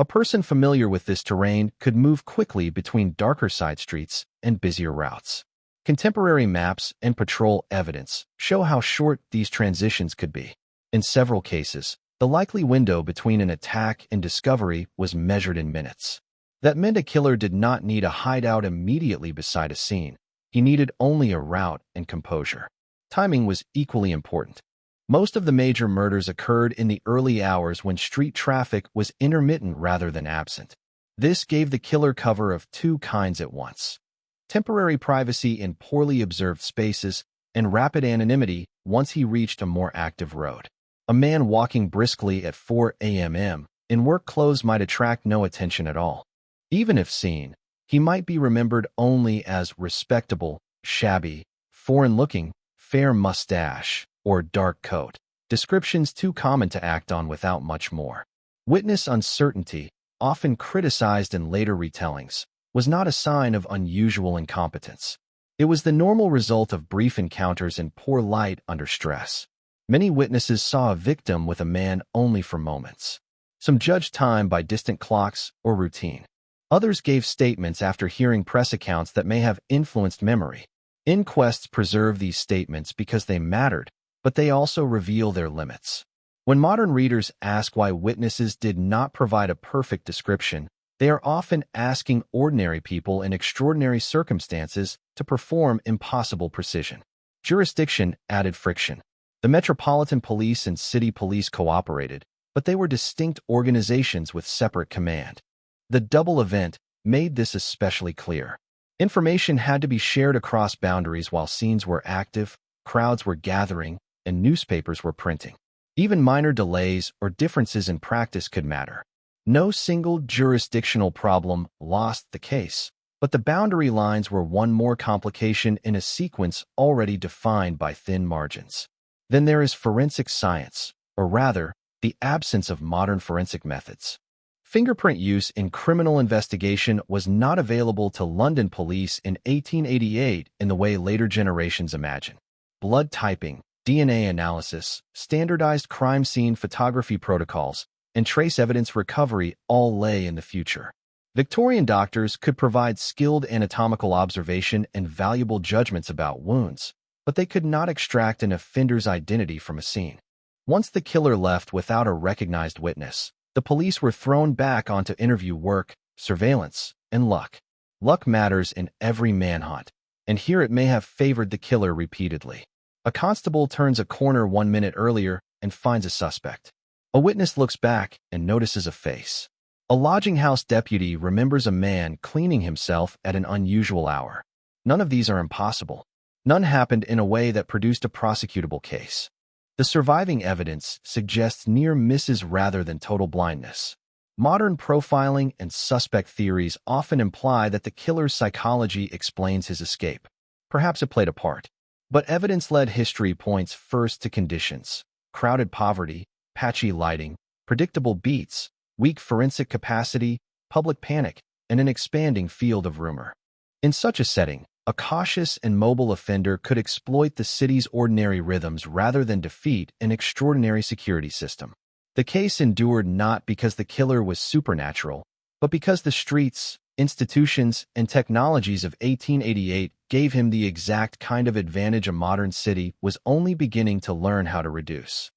A person familiar with this terrain could move quickly between darker side streets and busier routes. Contemporary maps and patrol evidence show how short these transitions could be. In several cases, the likely window between an attack and discovery was measured in minutes. That meant a killer did not need a hideout immediately beside a scene. He needed only a route and composure. Timing was equally important. Most of the major murders occurred in the early hours when street traffic was intermittent rather than absent. This gave the killer cover of two kinds at once: temporary privacy in poorly observed spaces and rapid anonymity once he reached a more active road. A man walking briskly at 4 a.m. in work clothes might attract no attention at all. Even if seen, he might be remembered only as respectable, shabby, foreign-looking, fair mustache, or dark coat, descriptions too common to act on without much more. Witness uncertainty, often criticized in later retellings, was not a sign of unusual incompetence. It was the normal result of brief encounters in poor light under stress. Many witnesses saw a victim with a man only for moments. Some judged time by distant clocks or routine. Others gave statements after hearing press accounts that may have influenced memory. Inquests preserve these statements because they mattered, but they also reveal their limits. When modern readers ask why witnesses did not provide a perfect description, they are often asking ordinary people in extraordinary circumstances to perform impossible precision. Jurisdiction added friction. The Metropolitan Police and City Police cooperated, but they were distinct organizations with separate command. The double event made this especially clear. Information had to be shared across boundaries while scenes were active, crowds were gathering, and newspapers were printing. Even minor delays or differences in practice could matter. No single jurisdictional problem lost the case, but the boundary lines were one more complication in a sequence already defined by thin margins. Then there is forensic science, or rather, the absence of modern forensic methods. Fingerprint use in criminal investigation was not available to London police in 1888 in the way later generations imagine. Blood typing, DNA analysis, standardized crime scene photography protocols, and trace evidence recovery all lay in the future. Victorian doctors could provide skilled anatomical observation and valuable judgments about wounds, but they could not extract an offender's identity from a scene. Once the killer left without a recognized witness, the police were thrown back onto interview work, surveillance, and luck. Luck matters in every manhunt, and here it may have favored the killer repeatedly. A constable turns a corner 1 minute earlier and finds a suspect. A witness looks back and notices a face. A lodging house deputy remembers a man cleaning himself at an unusual hour. None of these are impossible. None happened in a way that produced a prosecutable case. The surviving evidence suggests near misses rather than total blindness. Modern profiling and suspect theories often imply that the killer's psychology explains his escape. Perhaps it played a part. But evidence-led history points first to conditions: crowded poverty, patchy lighting, predictable beats, weak forensic capacity, public panic, and an expanding field of rumor. In such a setting, a cautious and mobile offender could exploit the city's ordinary rhythms rather than defeat an extraordinary security system. The case endured not because the killer was supernatural, but because the streets, institutions, and technologies of 1888 gave him the exact kind of advantage a modern city was only beginning to learn how to reduce.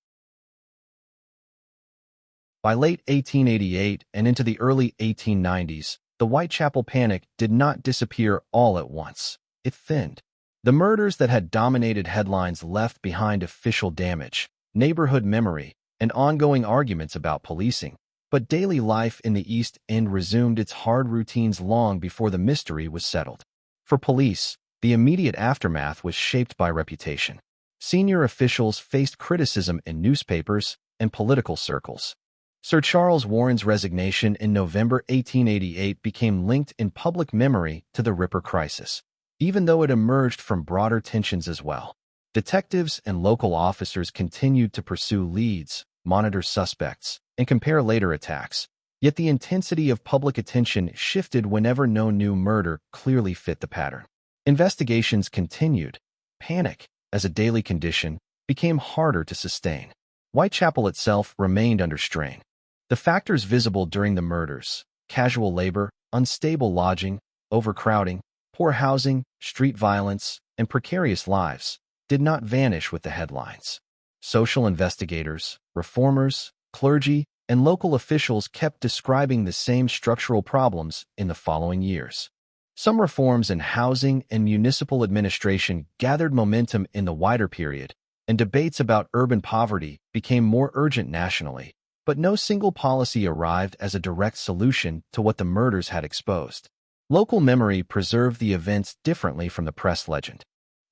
By late 1888 and into the early 1890s, the Whitechapel panic did not disappear all at once. It thinned. The murders that had dominated headlines left behind official damage, neighborhood memory, and ongoing arguments about policing. But daily life in the East End resumed its hard routines long before the mystery was settled. For police, the immediate aftermath was shaped by reputation. Senior officials faced criticism in newspapers and political circles. Sir Charles Warren's resignation in November 1888 became linked in public memory to the Ripper crisis, even though it emerged from broader tensions as well. Detectives and local officers continued to pursue leads, monitor suspects, and compare later attacks. Yet the intensity of public attention shifted whenever no new murder clearly fit the pattern. Investigations continued. Panic, as a daily condition, became harder to sustain. Whitechapel itself remained under strain. The factors visible during the murders, casual labor, unstable lodging, overcrowding, poor housing, street violence, and precarious lives, did not vanish with the headlines. Social investigators, reformers, clergy, and local officials kept describing the same structural problems in the following years. Some reforms in housing and municipal administration gathered momentum in the wider period, and debates about urban poverty became more urgent nationally, but no single policy arrived as a direct solution to what the murders had exposed. Local memory preserved the events differently from the press legend.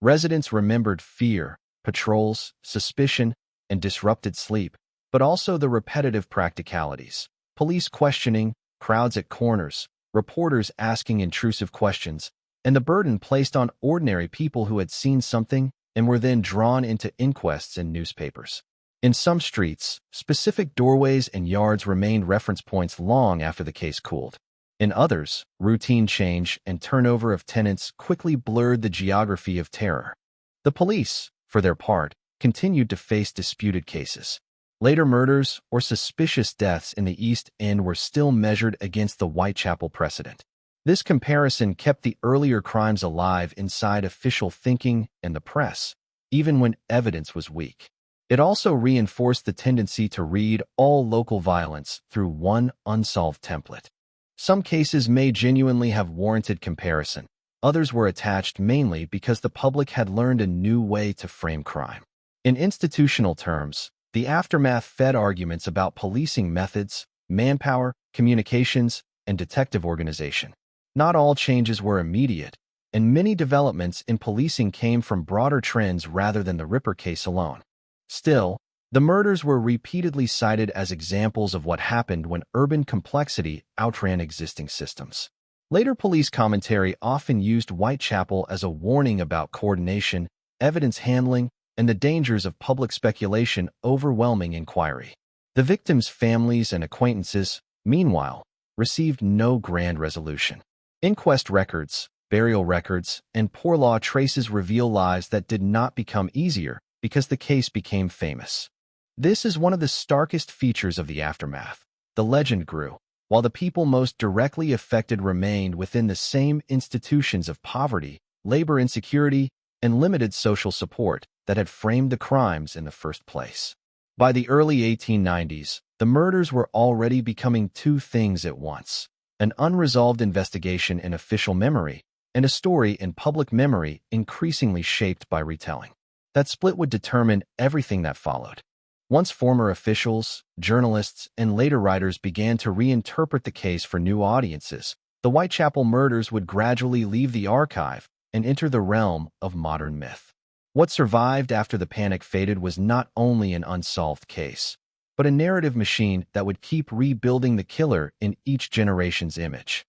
Residents remembered fear, patrols, suspicion, and disrupted sleep, but also the repetitive practicalities: police questioning, crowds at corners, reporters asking intrusive questions, and the burden placed on ordinary people who had seen something and were then drawn into inquests in newspapers. In some streets, specific doorways and yards remained reference points long after the case cooled. In others, routine change and turnover of tenants quickly blurred the geography of terror. The police, for their part, continued to face disputed cases. Later murders or suspicious deaths in the East End were still measured against the Whitechapel precedent. This comparison kept the earlier crimes alive inside official thinking and the press, even when evidence was weak. It also reinforced the tendency to read all local violence through one unsolved template. Some cases may genuinely have warranted comparison. Others were attached mainly because the public had learned a new way to frame crime. In institutional terms, the aftermath fed arguments about policing methods, manpower, communications, and detective organization. Not all changes were immediate, and many developments in policing came from broader trends rather than the Ripper case alone. Still, the murders were repeatedly cited as examples of what happened when urban complexity outran existing systems. Later police commentary often used Whitechapel as a warning about coordination, evidence handling, and the dangers of public speculation overwhelming inquiry. The victims' families and acquaintances, meanwhile, received no grand resolution. Inquest records, burial records, and poor law traces reveal lives that did not become easier because the case became famous. This is one of the starkest features of the aftermath. The legend grew, while the people most directly affected remained within the same institutions of poverty, labor insecurity, and limited social support that had framed the crimes in the first place. By the early 1890s, the murders were already becoming two things at once: an unresolved investigation in official memory and a story in public memory increasingly shaped by retelling. That split would determine everything that followed. Once former officials, journalists, and later writers began to reinterpret the case for new audiences, the Whitechapel murders would gradually leave the archive and enter the realm of modern myth. What survived after the panic faded was not only an unsolved case, but a narrative machine that would keep rebuilding the killer in each generation's image.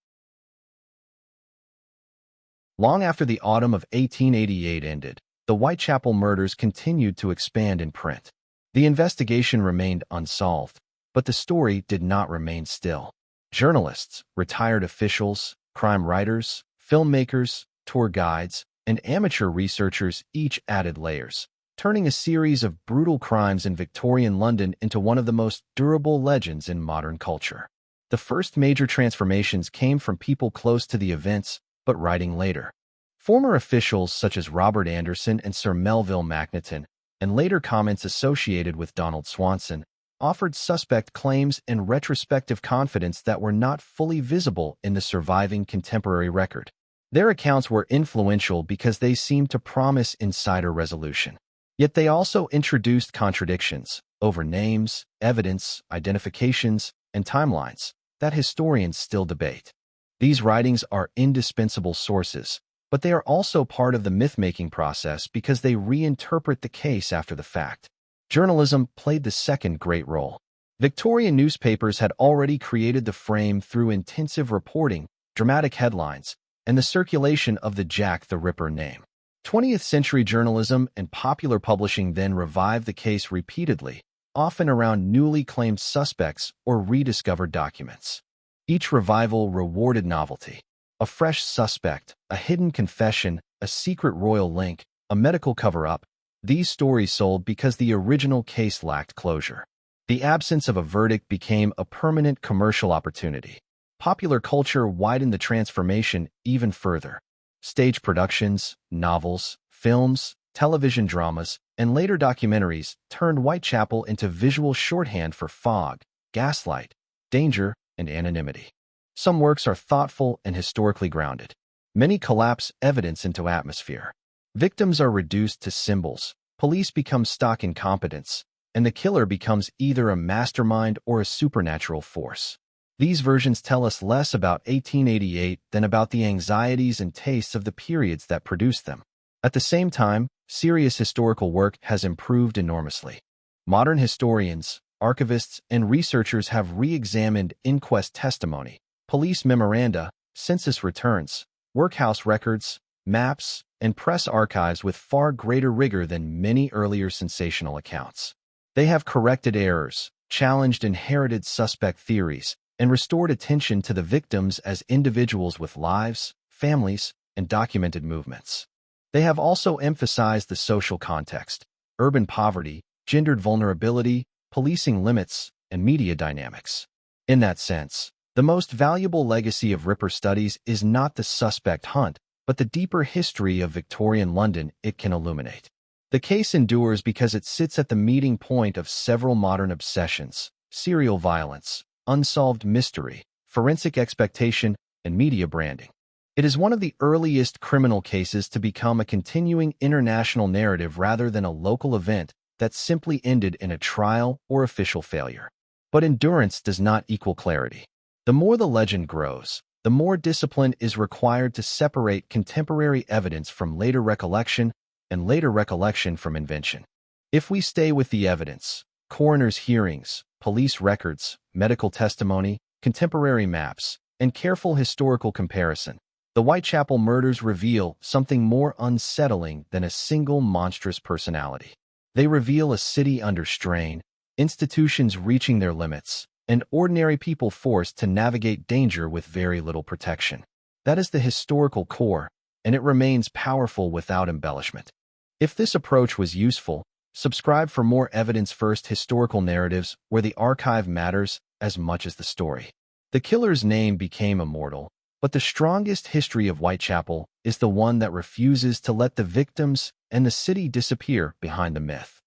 Long after the autumn of 1888 ended, the Whitechapel murders continued to expand in print. The investigation remained unsolved, but the story did not remain still. Journalists, retired officials, crime writers, filmmakers, tour guides, and amateur researchers each added layers, turning a series of brutal crimes in Victorian London into one of the most durable legends in modern culture. The first major transformations came from people close to the events, but writing later. Former officials such as Robert Anderson and Sir Melville Macnaghten, and later comments associated with Donald Swanson, offered suspect claims and retrospective confidence that were not fully visible in the surviving contemporary record. Their accounts were influential because they seemed to promise insider resolution. Yet they also introduced contradictions over names, evidence, identifications, and timelines that historians still debate. These writings are indispensable sources, but they are also part of the myth-making process because they reinterpret the case after the fact. Journalism played the second great role. Victorian newspapers had already created the frame through intensive reporting, dramatic headlines, and the circulation of the Jack the Ripper name. 20th century journalism and popular publishing then revived the case repeatedly, often around newly claimed suspects or rediscovered documents. Each revival rewarded novelty. A fresh suspect, a hidden confession, a secret royal link, a medical cover-up. These stories sold because the original case lacked closure. The absence of a verdict became a permanent commercial opportunity. Popular culture widened the transformation even further. Stage productions, novels, films, television dramas, and later documentaries turned Whitechapel into visual shorthand for fog, gaslight, danger, and anonymity. Some works are thoughtful and historically grounded. Many collapse evidence into atmosphere. Victims are reduced to symbols, police become stock incompetence, and the killer becomes either a mastermind or a supernatural force. These versions tell us less about 1888 than about the anxieties and tastes of the periods that produced them. At the same time, serious historical work has improved enormously. Modern historians, archivists, and researchers have re-examined inquest testimony, police memoranda, census returns, workhouse records, maps, and press archives with far greater rigor than many earlier sensational accounts. They have corrected errors, challenged inherited suspect theories, and restored attention to the victims as individuals with lives, families, and documented movements. They have also emphasized the social context, urban poverty, gendered vulnerability, policing limits, and media dynamics. In that sense, the most valuable legacy of Ripper studies is not the suspect hunt, but the deeper history of Victorian London it can illuminate. The case endures because it sits at the meeting point of several modern obsessions: serial violence, unsolved mystery, forensic expectation, and media branding. It is one of the earliest criminal cases to become a continuing international narrative rather than a local event that simply ended in a trial or official failure. But endurance does not equal clarity. The more the legend grows, the more discipline is required to separate contemporary evidence from later recollection and later recollection from invention. If we stay with the evidence, coroner's hearings, police records, medical testimony, contemporary maps, and careful historical comparison, the Whitechapel murders reveal something more unsettling than a single monstrous personality. They reveal a city under strain, institutions reaching their limits, and ordinary people forced to navigate danger with very little protection. That is the historical core, and it remains powerful without embellishment. If this approach was useful, subscribe for more evidence-first historical narratives where the archive matters as much as the story. The killer's name became immortal, but the strongest history of Whitechapel is the one that refuses to let the victims and the city disappear behind the myth.